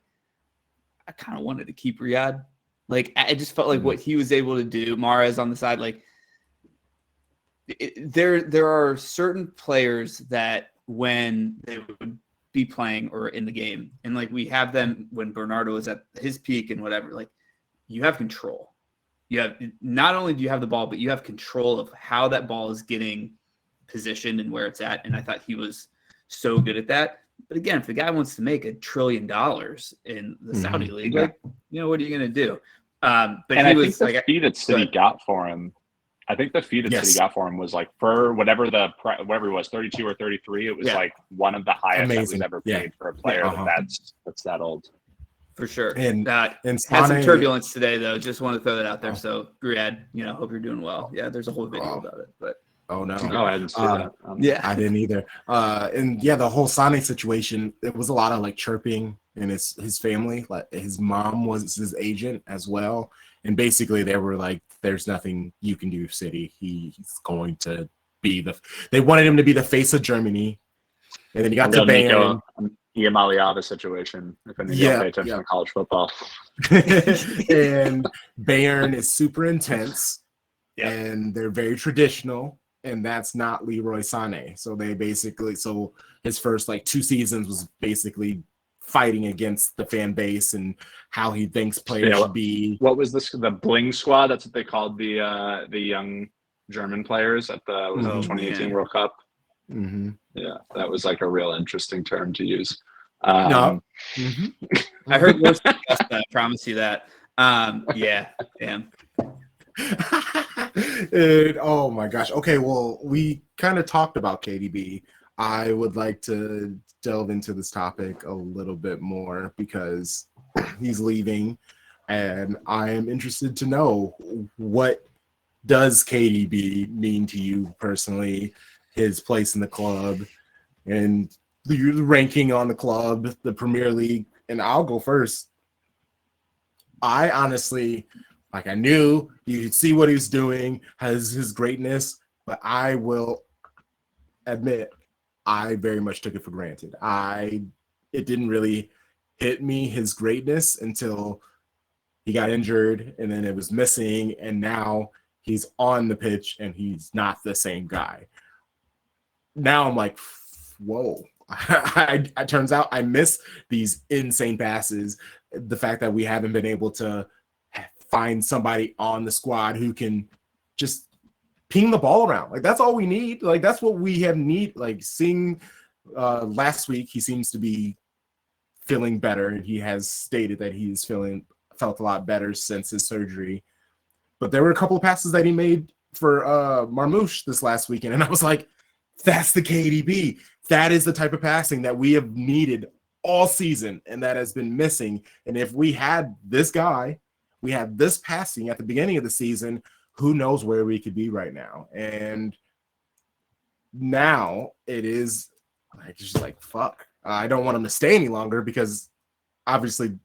I kind of wanted to keep Riyadh. Like, I just felt like what he was able to do. Mahrez on the side, like. There are certain players that when they would be playing or in the game, and like we have them when Bernardo is at his peak and whatever, like you have control. You have, not only do you have the ball, but you have control of how that ball is getting positioned and where it's at. And I thought he was so good at that. But again, if the guy wants to make $1 trillion in the Saudi league, like, you know, what are you going to do? But and he I was think the fee that City got for him. I think the fee that City got for him was like, for whatever it was, 32 or 33. It was like one of the highest that was ever paid for a player that's that old. For sure. And had Sane, some turbulence today, though. Just want to throw that out there. So, Riyadh, you know, hope you're doing well. Yeah, there's a whole video about it. But oh no, I didn't see that. Yeah, I didn't either. And yeah, the whole Sane situation, it was a lot of like chirping in his family. Like his mom was his agent as well, and basically they were like, "There's nothing you can do, City. He's going to be They wanted him to be the face of Germany, and then he got to Bayern. Maliava situation. If any of you pay attention to college football, and Bayern is super intense, and they're very traditional. And that's not Leroy Sané. So they basically, his first like 2 seasons was basically fighting against the fan base and how he thinks players should be. What was this? The Bling Squad? That's what they called the young German players at the 2018 World Cup. Mm-hmm. Yeah, that was like a real interesting term to use. I heard worse than just that. I promise you that. Yeah, damn. Oh my gosh. Okay, well, we kind of talked about KDB. I would like to delve into this topic a little bit more because he's leaving, and I am interested to know, what does KDB mean to you personally, his place in the club, and the ranking on the club, the Premier League. And I'll go first. I honestly, like, I knew you could see what he was doing, has his greatness, but I will admit I very much took it for granted. It didn't really hit me, his greatness, until he got injured and then it was missing, and now he's on the pitch and he's not the same guy. now I'm like, whoa. It turns out I miss these insane passes. The fact that we haven't been able to find somebody on the squad who can just ping the ball around. Like, that's all we need. Like, that's what we have need. Like, seeing last week, he seems to be feeling better. He has stated that he's felt a lot better since his surgery. But there were a couple of passes that he made for Marmouche this last weekend, and I was like, that's the KDB. That is the type of passing that we have needed all season, and that has been missing. And if we had this guy, we had this passing at the beginning of the season, who knows where we could be right now. And now it is like, just like, fuck. I don't want him to stay any longer because obviously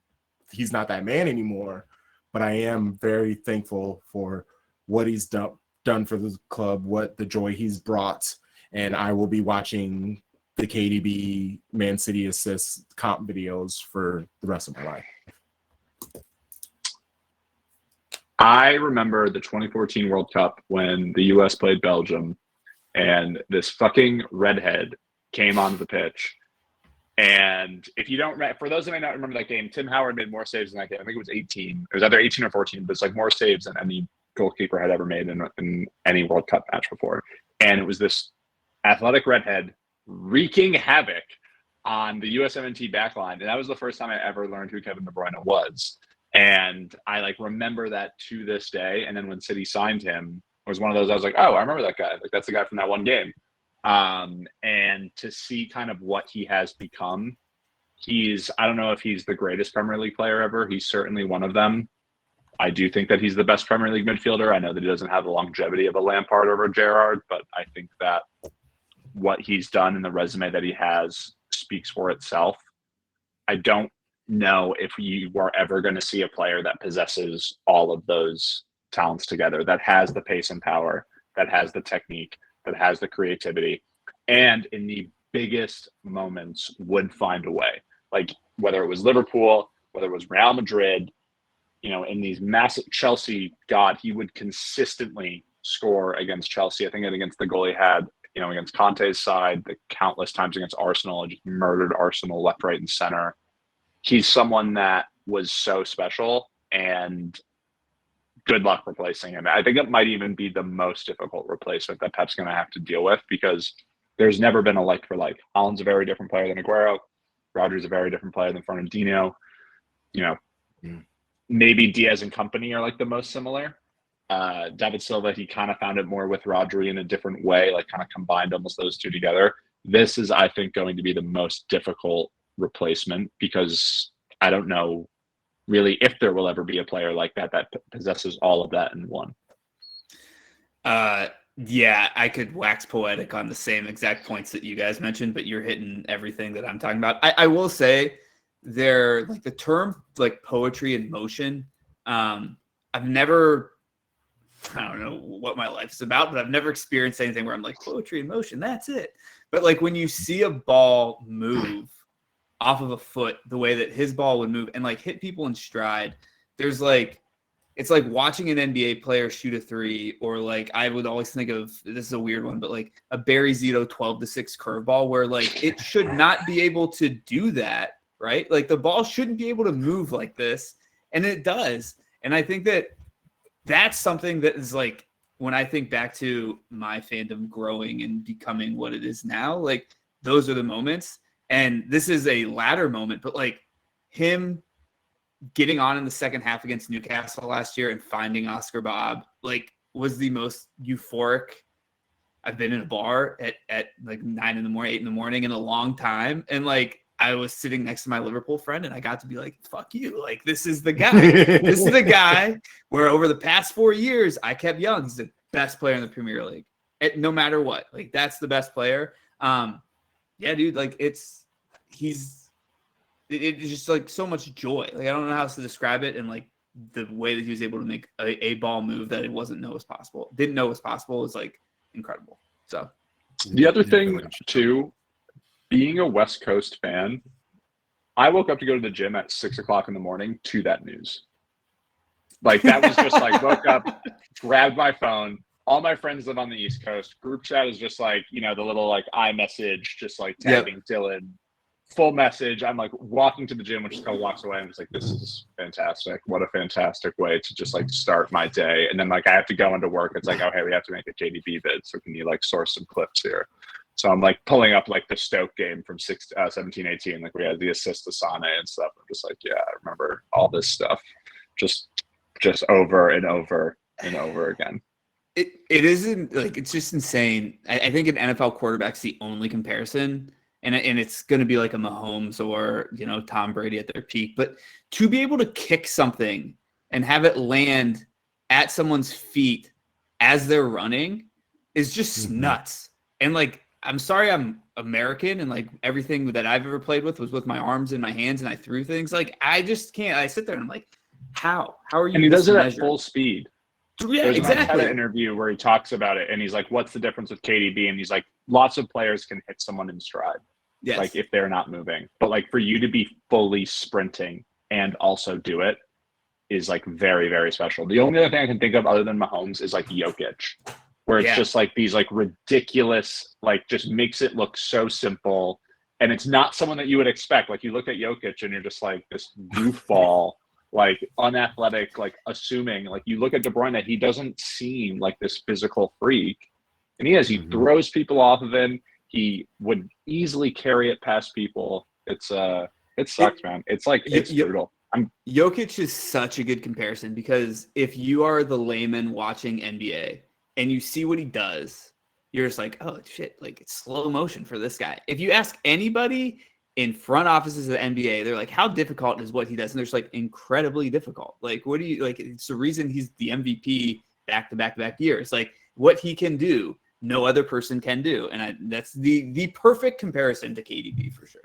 he's not that man anymore. But I am very thankful for what he's done for the club, what the joy he's brought. And I will be watching the KDB Man City assists comp videos for the rest of my life. I remember the 2014 World Cup when the U.S. played Belgium, and this fucking redhead came onto the pitch. And if you don't, for those who may not remember that game, Tim Howard made more saves in that game. I think it was 18. It was either 18 or 14, but it's like more saves than any goalkeeper had ever made in any World Cup match before. And it was this athletic redhead wreaking havoc on the USMNT backline. And that was the first time I ever learned who Kevin De Bruyne was. And I like remember that to this day. And then when City signed him, it was one of those, I was like, oh, I remember that guy. Like, that's the guy from that one game. And to see kind of what he has become, I don't know if he's the greatest Premier League player ever. He's certainly one of them. I do think that he's the best Premier League midfielder. I know that he doesn't have the longevity of a Lampard or a Gerrard, but I think that what he's done and the resume that he has speaks for itself. I don't know if you are ever going to see a player that possesses all of those talents together, that has the pace and power, that has the technique, that has the creativity, and in the biggest moments would find a way. Like whether it was Liverpool, whether it was Real Madrid, in these massive Chelsea, God, he would consistently score against Chelsea. I think against the goal he had, against Conte's side, the countless times against Arsenal, just murdered Arsenal left, right, and center. He's someone that was so special, and good luck replacing him. I think it might even be the most difficult replacement that Pep's going to have to deal with, because there's never been a like for like. Haaland's a very different player than Aguero. Rodri's a very different player than Fernandinho. Maybe Diaz and company are like the most similar. David Silva, he kind of found it more with Rodri in a different way, like kind of combined almost those two together. This is, I think, going to be the most difficult replacement, because I don't know really if there will ever be a player like that possesses all of that in one. Yeah, I could wax poetic on the same exact points that you guys mentioned, but you're hitting everything that I'm talking about. I will say they're like the term like poetry in motion. I've never, I don't know what my life is about, but I've never experienced anything where I'm like, poetry in motion, that's it. But like when you see a ball move off of a foot, the way that his ball would move and like hit people in stride, there's like, it's like watching an NBA player shoot a three, or like I would always think of, this is a weird one, but like a Barry Zito 12-6 curveball, where like it should not be able to do that, right? Like the ball shouldn't be able to move like this, and it does. And I think that that's something that is like, when I think back to my fandom growing and becoming what it is now, like those are the moments. And this is a latter moment, but like him getting on in the second half against Newcastle last year and finding Oscar Bob, like, was the most euphoric I've been in a bar at like 9 in the morning, 8 in the morning in a long time. And like, I was sitting next to my Liverpool friend and I got to be like, fuck you. Like, this is the guy. This is the guy where over the past 4 years, I kept yelling, he's the best player in the Premier League. No matter what, like that's the best player. Yeah, dude, like it's just like so much joy. Like I don't know how else to describe it. And like the way that he was able to make a ball move that it didn't know was possible is like incredible. So the other thing too, being a West Coast fan, I woke up to go to the gym at 6 o'clock in the morning to that news. Like that was just like woke up, grabbed my phone, all my friends live on the East Coast. Group chat is just like, the little like iMessage, just like tagging Dylan. Full message. I'm like walking to the gym, which is a couple blocks away. I'm just like, this is fantastic. What a fantastic way to just like start my day. And then like I have to go into work. It's like, oh, hey, we have to make a KDB vid. So can you like source some clips here? So I'm like pulling up like the Stoke game from 17-18. Like we had the assist to Sane and stuff. I'm just like, yeah, I remember all this stuff. Just over and over and over again. It isn't like, it's just insane. I think an NFL quarterback's the only comparison. And it's going to be like a Mahomes or, Tom Brady at their peak. But to be able to kick something and have it land at someone's feet as they're running is just nuts. And like, I'm sorry I'm American and like everything that I've ever played with was with my arms and my hands and I threw things. Like, I just can't. I sit there and I'm like, how are you? And he does it at full speed. Yeah, There's exactly. an interview where he talks about it and he's like, what's the difference with KDB? And he's like, lots of players can hit someone in stride. Yes. Like if they're not moving, but like for you to be fully sprinting and also do it is like very, very special. The only other thing I can think of other than Mahomes is like Jokic, where it's just like these like ridiculous, like just makes it look so simple. And it's not someone that you would expect. Like you look at Jokic and you're just like this goofball, like unathletic, like assuming, like you look at De Bruyne, he doesn't seem like this physical freak. And he throws people off of him. He would easily carry it past people. It sucks, man. It's like, it's brutal. Jokic is such a good comparison because if you are the layman watching NBA and you see what he does, you're just like, oh shit, like it's slow motion for this guy. If you ask anybody in front offices of the NBA, they're like, how difficult is what he does? And there's like incredibly difficult. Like, what do you like? It's the reason he's the MVP back-to-back years. Like what he can do, no other person can do. And that's the perfect comparison to KDB for sure.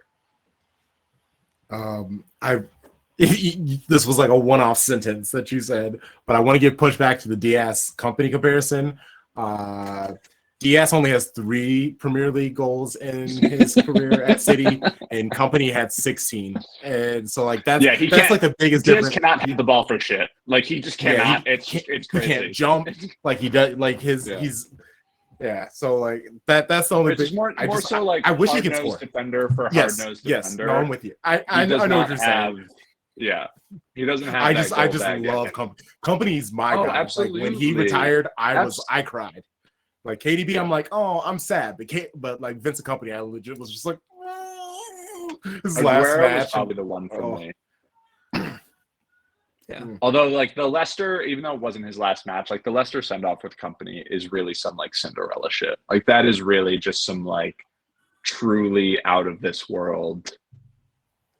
This was like a one-off sentence that you said, but I want to give pushback to the Diaz company comparison. Diaz only has 3 Premier League goals in his career at City, and company had 16. And so like that's like the biggest Diaz difference. Cannot hit the ball for shit. Like he just cannot. It's crazy. He can't jump like he does. Like he's. Yeah, so like that's the only thing. More so like I wish he could score. Defender for hard-nosed defender. Yes, no, I'm with you. I know what you're saying. Yeah, he doesn't have. I just love company's my guy. Absolutely. Like, when he retired, I cried. Like KDB, I'm like, oh, I'm sad. But like Vincent Company, I legit was just like, his last match was probably the one for me. Yeah. Although, like the Leicester, even though it wasn't his last match, like the Leicester send off with Company is really some like Cinderella shit. Like that is really just some like truly out of this world.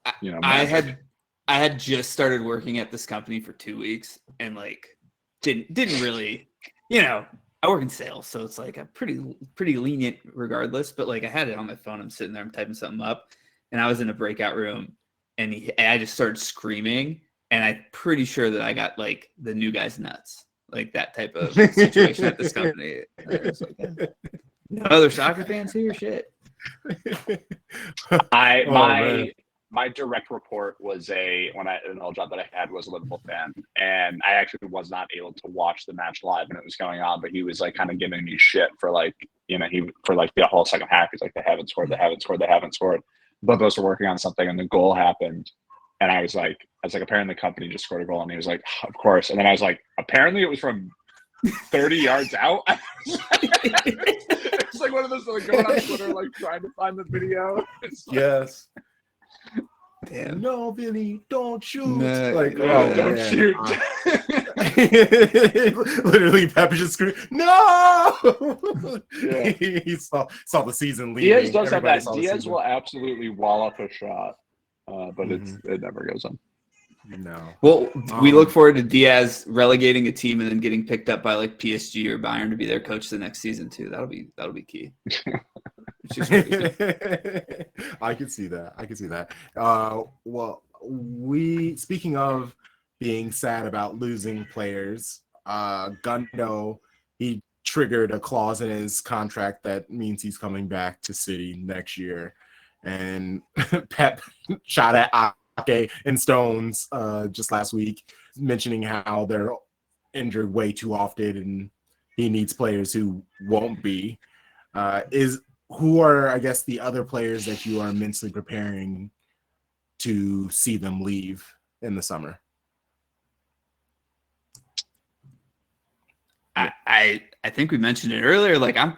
I had just started working at this company for 2 weeks and like didn't really, I work in sales, so it's like a pretty lenient regardless. But like I had it on my phone. I'm sitting there, I'm typing something up, and I was in a breakout room, and I just started screaming. And I'm pretty sure that I got like the new guy's nuts, like that type of situation at this company. Like, no other soccer fans here, shit. My direct report was an old job that I had was a Liverpool fan, and I actually was not able to watch the match live when it was going on. But he was like kind of giving me shit for like for like the whole second half. He's like, they haven't scored. Both of us were working on something, and the goal happened. And I was like, apparently the company just scored a goal. And he was like, of course. And then I was like, apparently it was from 30 yards out. It's like one of those like going on Twitter, like trying to find the video. Yes. Damn. No, Vinny, don't shoot. Don't shoot. Literally, Pep just screamed, no! Yeah. He saw the season leaving. Diaz does have that. Diaz will absolutely wall up a shot. But it never goes on. No. Well, we look forward to Diaz relegating a team and then getting picked up by like PSG or Bayern to be their coach the next season too. That'll be key. I can see that. Well, speaking of being sad about losing players, Gundo, he triggered a clause in his contract that means he's coming back to City next year. And Pep shot at Ake and Stones just last week, mentioning how they're injured way too often and he needs players who won't be. Who are, I guess, the other players that you are mentally preparing to see them leave in the summer? I think we mentioned it earlier. Like, I'm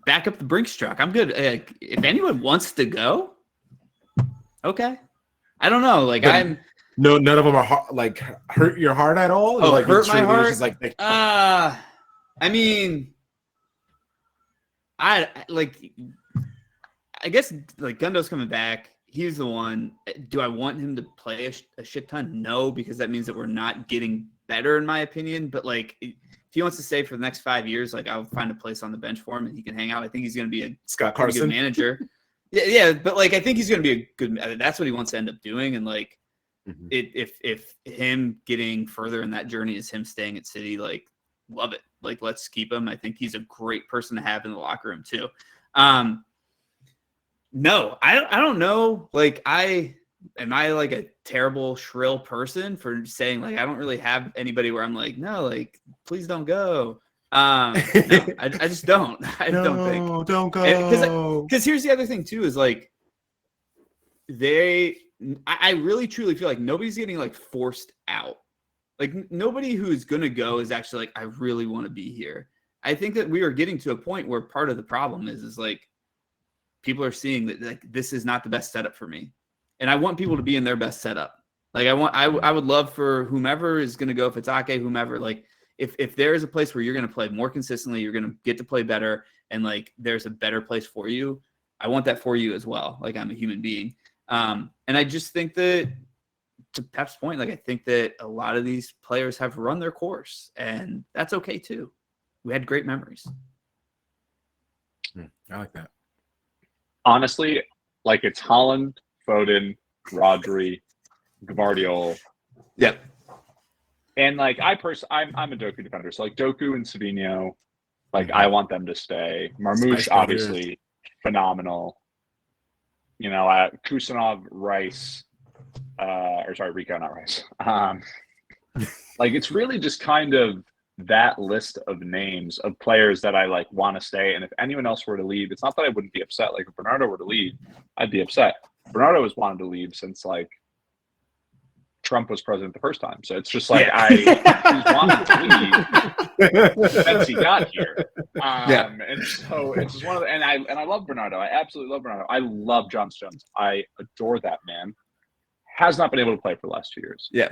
back up the Brinks truck. I'm good. Like, if anyone wants to go, okay. I don't know. Like, But none of them are like hurt your heart at all. Oh, like, hurt my heart. Just like I mean, I guess like Gundo's coming back. He's the one. Do I want him to play a shit ton? No, because that means that we're not getting better, in my opinion. But like, if he wants to stay for the next 5 years, like, I'll find a place on the bench for him and he can hang out. I think he's going to be a Scott pretty Carson good manager. Yeah, but like, I think he's going to be a good. That's what he wants to end up doing. And like, if him getting further in that journey is him staying at City, like, love it. Like, let's keep him. I think he's a great person to have in the locker room too. No, I don't know. Like, am I like a terrible shrill person for saying like I don't really have anybody where I'm like, no, like, please don't go. No, I just don't. Don't think. Don't go. Because here's the other thing too is like I really truly feel like nobody's getting like forced out. Like, nobody who's gonna go is actually like, I really want to be here. I think that we are getting to a point where part of the problem is like people are seeing that like this is not the best setup for me, and I want people to be in their best setup. Like, I would love for whomever is gonna go, if it's Ake, whomever, like if there is a place where you're gonna play more consistently, you're gonna get to play better, and like there's a better place for you, I want that for you as well. Like, I'm a human being, and I just think that, to Pep's point, like, I think that a lot of these players have run their course, and that's okay too. We had great memories. I like that. Honestly, like, it's Holland, Foden, Rodri, Guardiola. Yep. And like, I'm a Doku defender, so like Doku and Savino, like, I want them to stay. Marmoush, obviously, phenomenal. You know, Kusanov, Rice, Rico, not Rice. Like, it's really just kind of that list of names of players that I like want to stay. And if anyone else were to leave, it's not that I wouldn't be upset. Like, if Bernardo were to leave, I'd be upset. Bernardo has wanted to leave since like Trump was president the first time. So it's just like, he's wanted to leave since he got here. And so it's just one of the, and I love Bernardo. I absolutely love Bernardo. I love John Stones. I adore that man. Has not been able to play for the last 2 years. Yeah.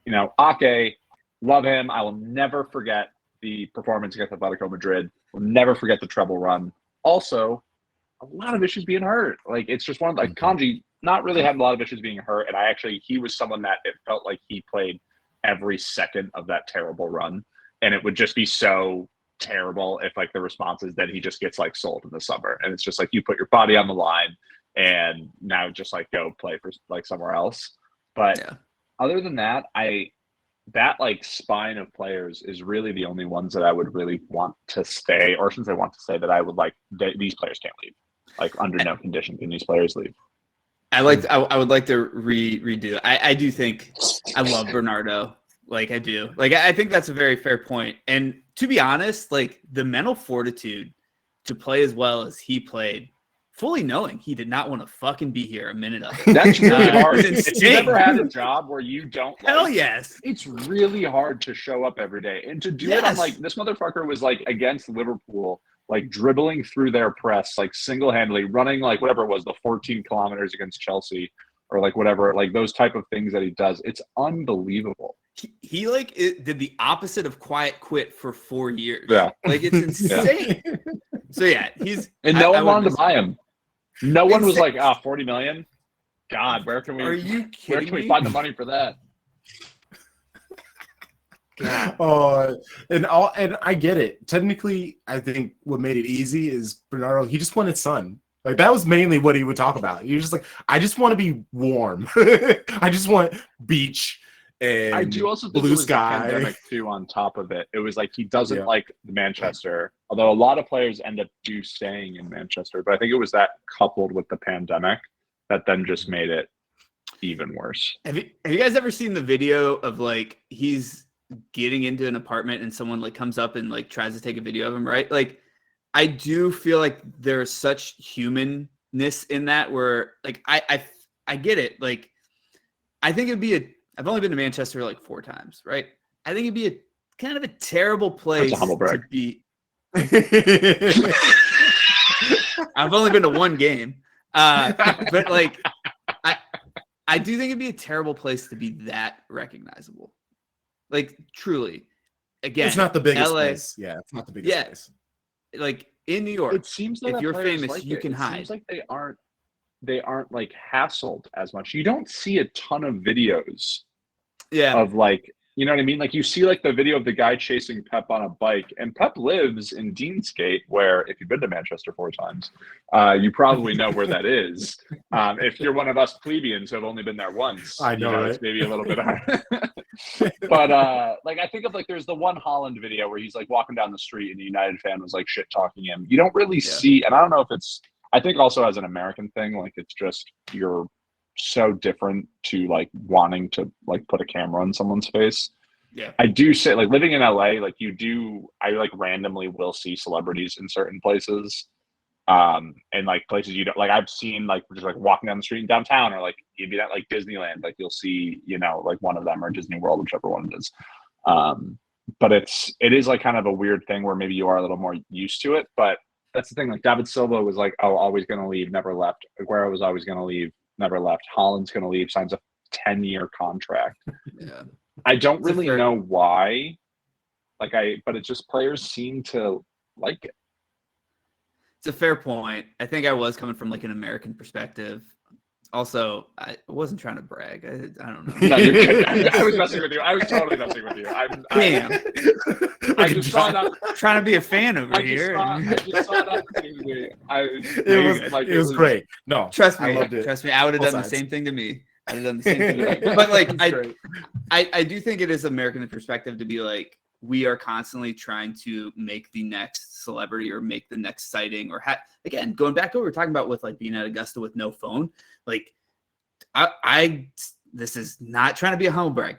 You know, Ake, love him. I will never forget the performance against Atletico Madrid. Will never forget the treble run. Also, a lot of issues being hurt. Like, it's just one of, like, Kanji not really having a lot of issues being hurt. And he was someone that it felt like he played every second of that terrible run. And it would just be so terrible if like the response is that he just gets like sold in the summer. And it's just like, you put your body on the line and now just like go play for like somewhere else. But other than that, that like spine of players is really the only ones that I would really want to stay, or since I want to say that I would like these players can't leave. Like, under no condition can these players leave. I would like to redo. I do think I love Bernardo. Like, I do. Like, I think that's a very fair point. And to be honest, like, the mental fortitude to play as well as he played, fully knowing he did not want to fucking be here a minute of it. That's really hard. If you ever had a job where you don't like, hell yes. It's really hard to show up every day. And to do it on, like, this motherfucker was like against Liverpool, like dribbling through their press, like single-handedly running, like whatever it was, the 14 kilometers against Chelsea, or like whatever, like those type of things that he does. It's unbelievable. He like did the opposite of quiet quit for 4 years. Yeah. Like, it's insane. So yeah, and no one wanted to buy him. No one was like, 40 million? God, where can we find the money for that? God. And I get it. Technically, I think what made it easy is Bernardo, he just wanted sun. Like, that was mainly what he would talk about. He was just like, I just want to be warm. I just want beach and I do also think blue it was sky. the pandemic too. On top of it, it was like he doesn't like Manchester, although a lot of players end up staying in Manchester. But I think it was that coupled with the pandemic that then just made it even worse. Have you guys ever seen the video of like he's getting into an apartment and someone like comes up and like tries to take a video of him, right? Like, I do feel like there's such humanness in that where like I get it. Like, I think it'd be I've only been to Manchester like 4 times, right? I think it'd be a kind of a terrible place to be. I've only been to 1 game. But like I do think it'd be a terrible place to be that recognizable. Like, truly. Again, it's not the biggest LA, place. Yeah, it's not the biggest place. Like in New York, it seems if you're famous, like you can it hide. seems like they aren't like hassled as much. You don't see a ton of videos of like, you know what I mean? Like you see like the video of the guy chasing Pep on a bike, and Pep lives in Deansgate, where if you've been to Manchester 4 times, you probably know where that is. If you're one of us plebeians who have only been there once, I know, right? It's maybe a little bit hard. But like I think of like there's the one Holland video where he's like walking down the street and the United fan was like shit talking him. You don't really see, and I don't know if it's, I think also as an American thing, like it's just you're so different to like wanting to like put a camera on someone's face. Yeah. I do say like living in LA, like I like randomly will see celebrities in certain places. And like places you don't like, I've seen like just like walking down the street in downtown, or like you'd be at like Disneyland, like you'll see, like one of them, or Disney World, whichever one it is. But it is like kind of a weird thing where maybe you are a little more used to it. But that's the thing, like David Silva was like, oh, always gonna leave, never left. Aguero was always gonna leave, never left. Holland's gonna leave, signs a 10-year contract. Yeah. I don't really know why. But it's just players seem to like it. It's a fair point. I think I was coming from like an American perspective. Also, I wasn't trying to brag. I don't know. No, you're good. I was messing with you. I was totally messing with you. Damn. I just saw that. Trying to be a fan over here. I just saw that opportunity. It was great. No, trust me. I loved it. Trust me. I would have done the same thing to me. I'd have done the same thing to me. But like, I do think it is American perspective to be like, we are constantly trying to make the next celebrity or make the next sighting, or again, going back to what we were talking about with like being at Augusta with no phone. Like this is not trying to be a humble brag.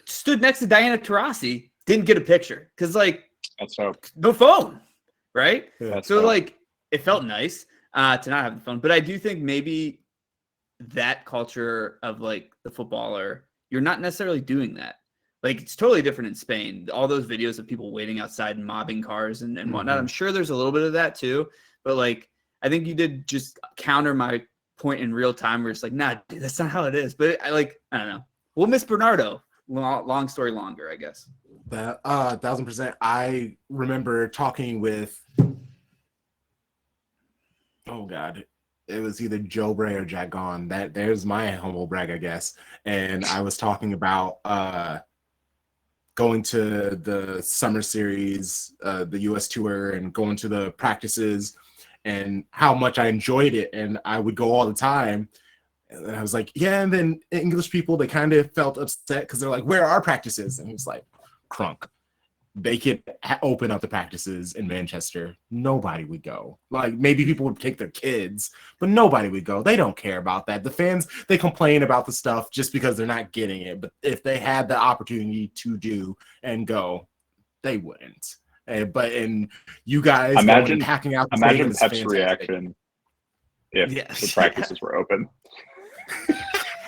Stood next to Diana Taurasi, didn't get a picture because like that's so no phone, right? Yeah, so like it felt nice to not have the phone, but I do think maybe that culture of like the footballer, you're not necessarily doing that. Like it's totally different in Spain. All those videos of people waiting outside and mobbing cars and whatnot. I'm sure there's a little bit of that too. But like, I think you did just counter my point in real time where it's like, nah, dude, that's not how it is. But I don't know. We'll miss Bernardo. Long story longer, I guess. That 1,000%. I remember talking with, oh God, it was either Joe Bray or Jack Gone. There's my humble brag, I guess. And I was talking about going to the summer series, the US tour, and going to the practices and how much I enjoyed it. And I would go all the time. And I was like, yeah. And then English people, they kind of felt upset because they're like, where are our practices? And he was like, crunk. They could open up the practices in Manchester. Nobody would go. Like maybe people would take their kids, but nobody would go. They don't care about that. The fans, they complain about the stuff just because they're not getting it. But if they had the opportunity to do and go, they wouldn't. And you guys imagine hacking out. Imagine Pep's reaction if the practices were open.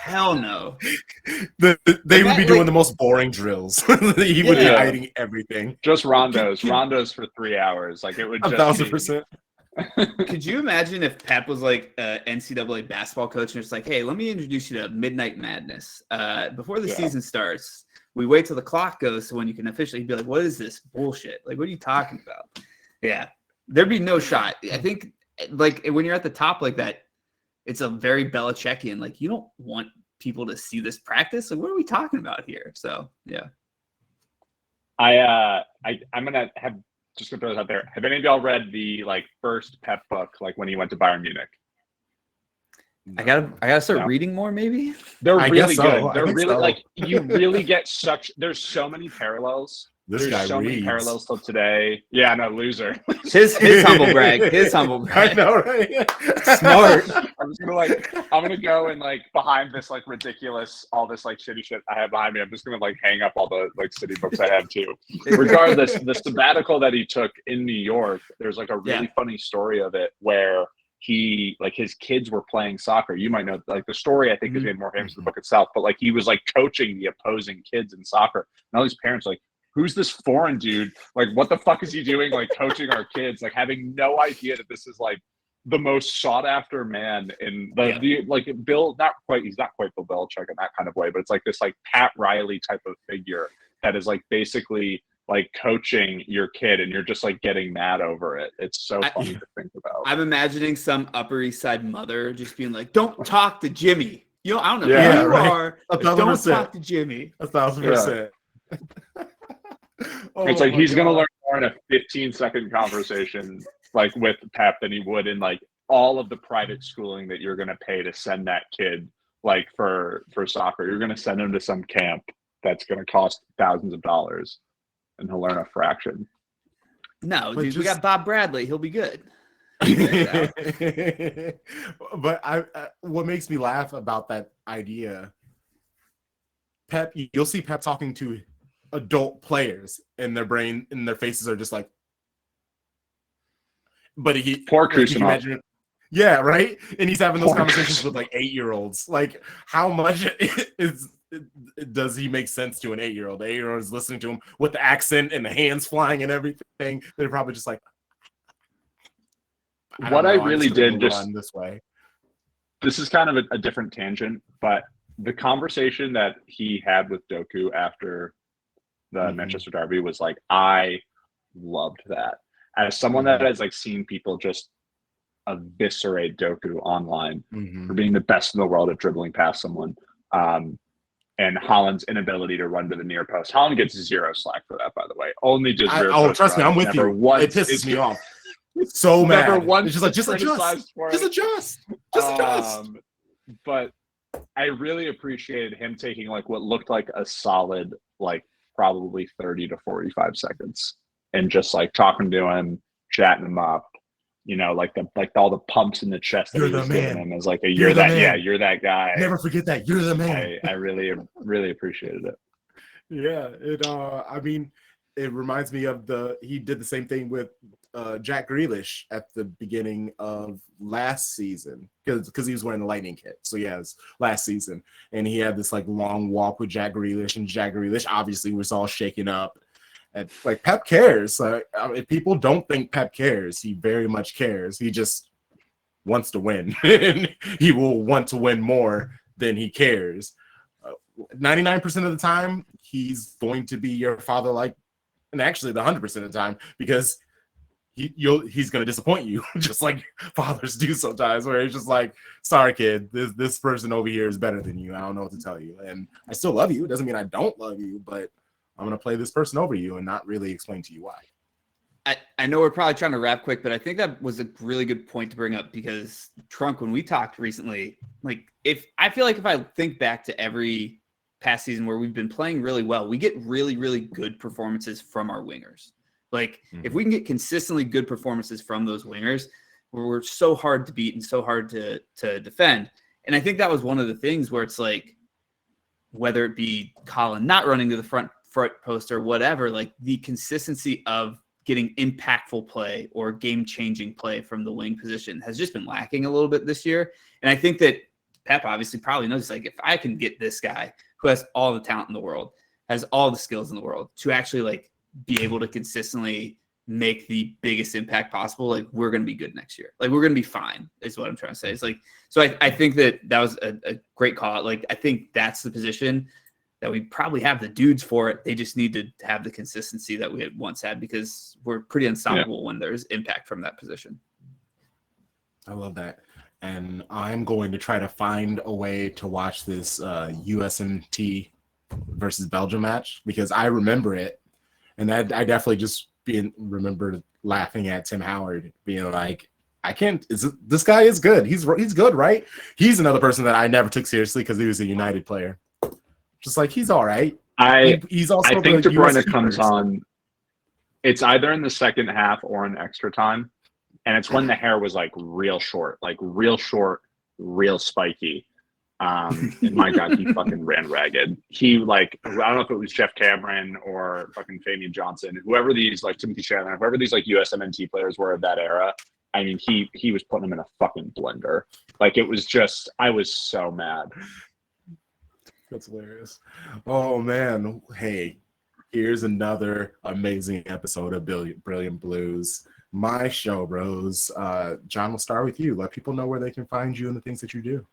Hell no. They would be doing the most boring drills. He would be hiding everything. Just rondos for 3 hours. Like it would just 1,000%. Could you imagine if Pep was like an NCAA basketball coach and it's like, hey, let me introduce you to Midnight Madness. Before the season starts, we wait till the clock goes so when you can officially be like, what is this bullshit? Like, what are you talking about? Yeah. There'd be no shot. I think like when you're at the top like that, it's a very Belichickian. Like, you don't want people to see this practice. Like, what are we talking about here? So, yeah. I'm gonna throw this out there. Have any of y'all read the like first Pep book, like when he went to Bayern Munich? I gotta start reading more, maybe. They're really guess so. good. They're really like you really get there's so many parallels This There's guy so many reads. parallels till today. Yeah, no, loser. His humble brag. His humble brag. I know, right? Smart. I'm gonna go and like behind this like ridiculous, all this like shitty shit I have behind me. I'm just gonna like hang up all the like city books I have too. Regardless, the sabbatical that he took in New York, there's like a really funny story of it where he like his kids were playing soccer. You might know like the story I think is made more famous in the book itself, but like he was like coaching the opposing kids in soccer. And all these parents like, who's this foreign dude? Like, what the fuck is he doing? Like coaching our kids, like having no idea that this is like the most sought after man in the like Bill, he's not quite Bill Belichick in that kind of way, but it's like this like Pat Riley type of figure that is like basically like coaching your kid and you're just like getting mad over it. It's so funny to think about. I'm imagining some Upper East Side mother just being like, don't talk to Jimmy. You know, I don't know who you are, but don't talk to Jimmy. 1,000%. It's like he's going to learn more in a 15-second conversation like with Pep than he would in like all of the private schooling that you're going to pay to send that kid like for soccer. You're going to send him to some camp that's going to cost thousands of dollars. And he'll learn a fraction. No, dude, we got Bob Bradley. He'll be good. But what makes me laugh about that idea, Pep, you'll see Pep talking to adult players and their faces are just like, but poor Kusanov. Yeah, right? And he's having those conversations with like 8-year-olds. Like, how much does he make sense to an 8-year-old? The 8-year-old is listening to him with the accent and the hands flying and everything. They're probably just like, I really did just this way. This is kind of a different tangent, but the conversation that he had with Doku after the Manchester Derby was like, I loved that. As someone that has like seen people just eviscerate Doku online for being the best in the world at dribbling past someone. And Haaland's inability to run to the near post. Haaland gets zero slack for that, by the way. Only just trust me, I'm with you. It pisses me off. So mad. It's just like just adjust. But I really appreciated him taking like what looked like a solid like probably 30 to 45 seconds and just like talking to him, chatting him up. You know, like all the pumps in the chest that he was giving him as like you're that guy. Never forget that. You're the man. I really, really appreciated it. Yeah, I mean, it reminds me of he did the same thing with Jack Grealish at the beginning of last season because he was wearing the Lightning kit. So yeah, it was last season, and he had this like long walk with Jack Grealish, and Jack Grealish obviously was all shaken up. And like Pep cares. If people don't think Pep cares, he very much cares. He just wants to win. He will want to win more than he cares. 99% of the time, he's going to be your father, like, and actually the 100% of the time, because he's going to disappoint you, just like fathers do sometimes, where it's just like, sorry, kid, this person over here is better than you. I don't know what to tell you. And I still love you. It doesn't mean I don't love you, but I'm going to play this person over you and not really explain to you why. I know we're probably trying to wrap quick, but I think that was a really good point to bring up because Trunk, when we talked recently, like if I think back to every past season where we've been playing really well, we get really, really good performances from our wingers. Like if we can get consistently good performances from those wingers, we're so hard to beat and so hard to defend. And I think that was one of the things where it's like, whether it be Colin not running to the front post or whatever, like the consistency of getting impactful play or game-changing play from the wing position has just been lacking a little bit this year. And I think that Pep obviously probably knows, like, if I can get this guy who has all the talent in the world, has all the skills in the world to actually like be able to consistently make the biggest impact possible, like we're going to be good next year. Like we're going to be fine is what I'm trying to say. It's like, so I think that was a great call. Like, I think that's the position that we probably have the dudes for it. They just need to have the consistency that we had once had because we're pretty unstoppable when there's impact from that position. I love that. And I'm going to try to find a way to watch this USMT versus Belgium match because I remember it. And I definitely just remember laughing at Tim Howard being like, this guy is good. He's good, right? He's another person that I never took seriously because he was a United player. Just like, he's all right. He's also I think the De Bruyne US comes keepers. on. It's either in the second half or in extra time, and it's when the hair was like real short, real spiky. And my God, he fucking ran ragged. He like, I don't know if it was Jeff Cameron or fucking Fabian Johnson, whoever these like Timothy Chandler, whoever these like USMNT players were of that era. I mean, he was putting them in a fucking blender. Like it was just, I was so mad. That's hilarious. Oh man. Hey, here's another amazing episode of Brilliant Blues. My show, bros. John, we'll start with you. Let people know where they can find you and the things that you do.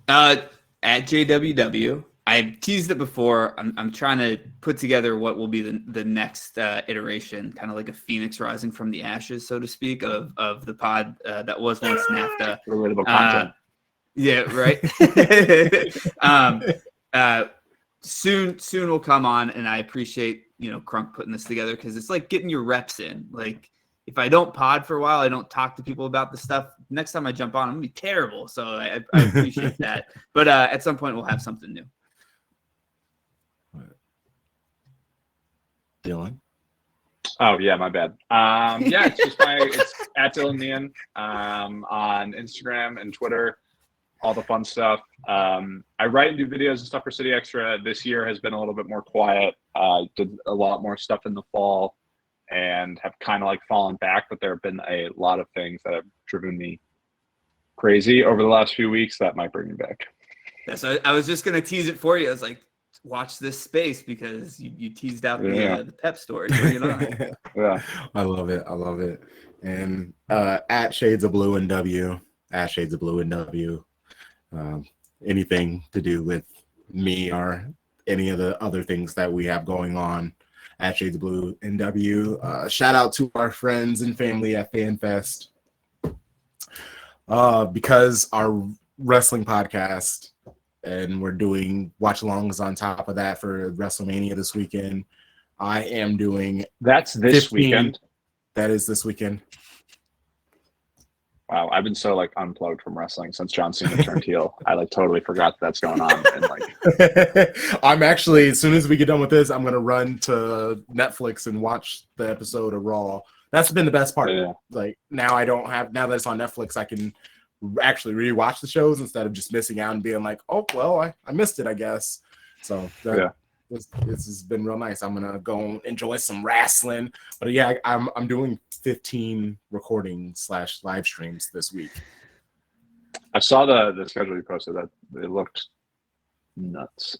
At JWW. I teased it before. I'm trying to put together what will be the next iteration, kind of like a phoenix rising from the ashes, so to speak, of the pod that was once NAFTA. Relatable content. Yeah, right. Soon will come on, and I appreciate Crunk putting this together because it's like getting your reps in. Like if I don't pod for a while, I don't talk to people about the stuff. Next time I jump on, I'm gonna be terrible. So I appreciate that. But at some point, we'll have something new. Dylan. Oh yeah, my bad. Yeah, it's at Dylan Meehan on Instagram and Twitter, all the fun stuff. I write and do videos and stuff for City Extra. This year has been a little bit more quiet. Did a lot more stuff in the fall and have kind of like fallen back, but there have been a lot of things that have driven me crazy over the last few weeks that might bring me back. Yeah, so I was just gonna tease it for you. I was like, watch this space because you teased out the Pep story. Yeah, I love it. And at Shades of Blue and W, anything to do with me or any of the other things that we have going on at Shades of Blue and W. Shout out to our friends and family at FanFest. Because our wrestling podcast and we're doing watch-alongs on top of that for WrestleMania this weekend. I am doing that's this weekend. That is this weekend. Wow, I've been so like unplugged from wrestling since John Cena turned heel. I like totally forgot that's going on. And like, I'm actually, as soon as we get done with this, I'm gonna run to Netflix and watch the episode of Raw. That's been the best part. Yeah. Like now that it's on Netflix, I can actually rewatch the shows instead of just missing out and being like, oh well, I missed it, I guess. So this has been real nice. I'm gonna go enjoy some wrestling, but yeah, I'm doing 15 recordings / live streams this week. I saw the schedule you posted. That it looked nuts.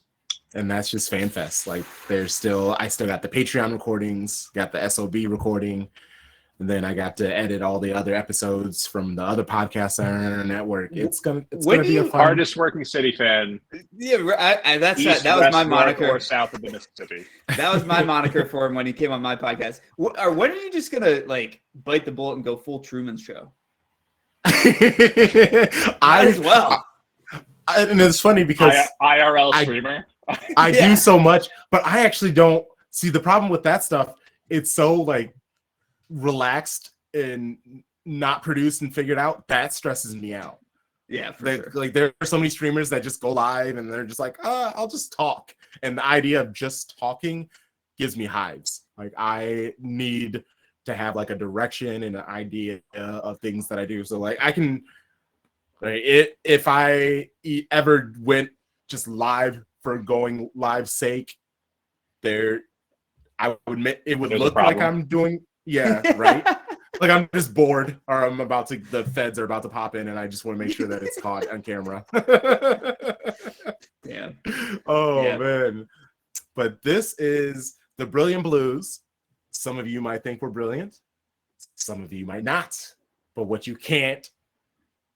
And that's just FanFest. Like I still got the Patreon recordings, got the SOB recording, and then I got to edit all the other episodes from the other podcasts on our network. It's gonna be a fun. Hardest working City fan. Yeah, that was my moniker. Or south of the Mississippi. That was my moniker for him when he came on my podcast. Or when are you just gonna like bite the bullet and go full Truman Show? I as well. And it's funny because IRL streamer. I do so much, but I actually don't see the problem with that stuff. It's so like relaxed and not produced and figured out. That stresses me out. Yeah, sure. Like there are so many streamers that just go live and they're just like, I'll just talk. And the idea of just talking gives me hives. Like I need to have like a direction and an idea of things that I do. So like I can, if I ever went just live for going live sake, I would admit it would look like I'm doing, right? Like I'm just bored, or the feds are about to pop in, and I just want to make sure that it's caught on camera. Damn. Oh man! But this is the Brilliant Blues. Some of you might think we're brilliant, some of you might not. But what you can't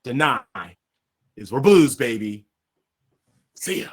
deny is we're blues, baby. See ya.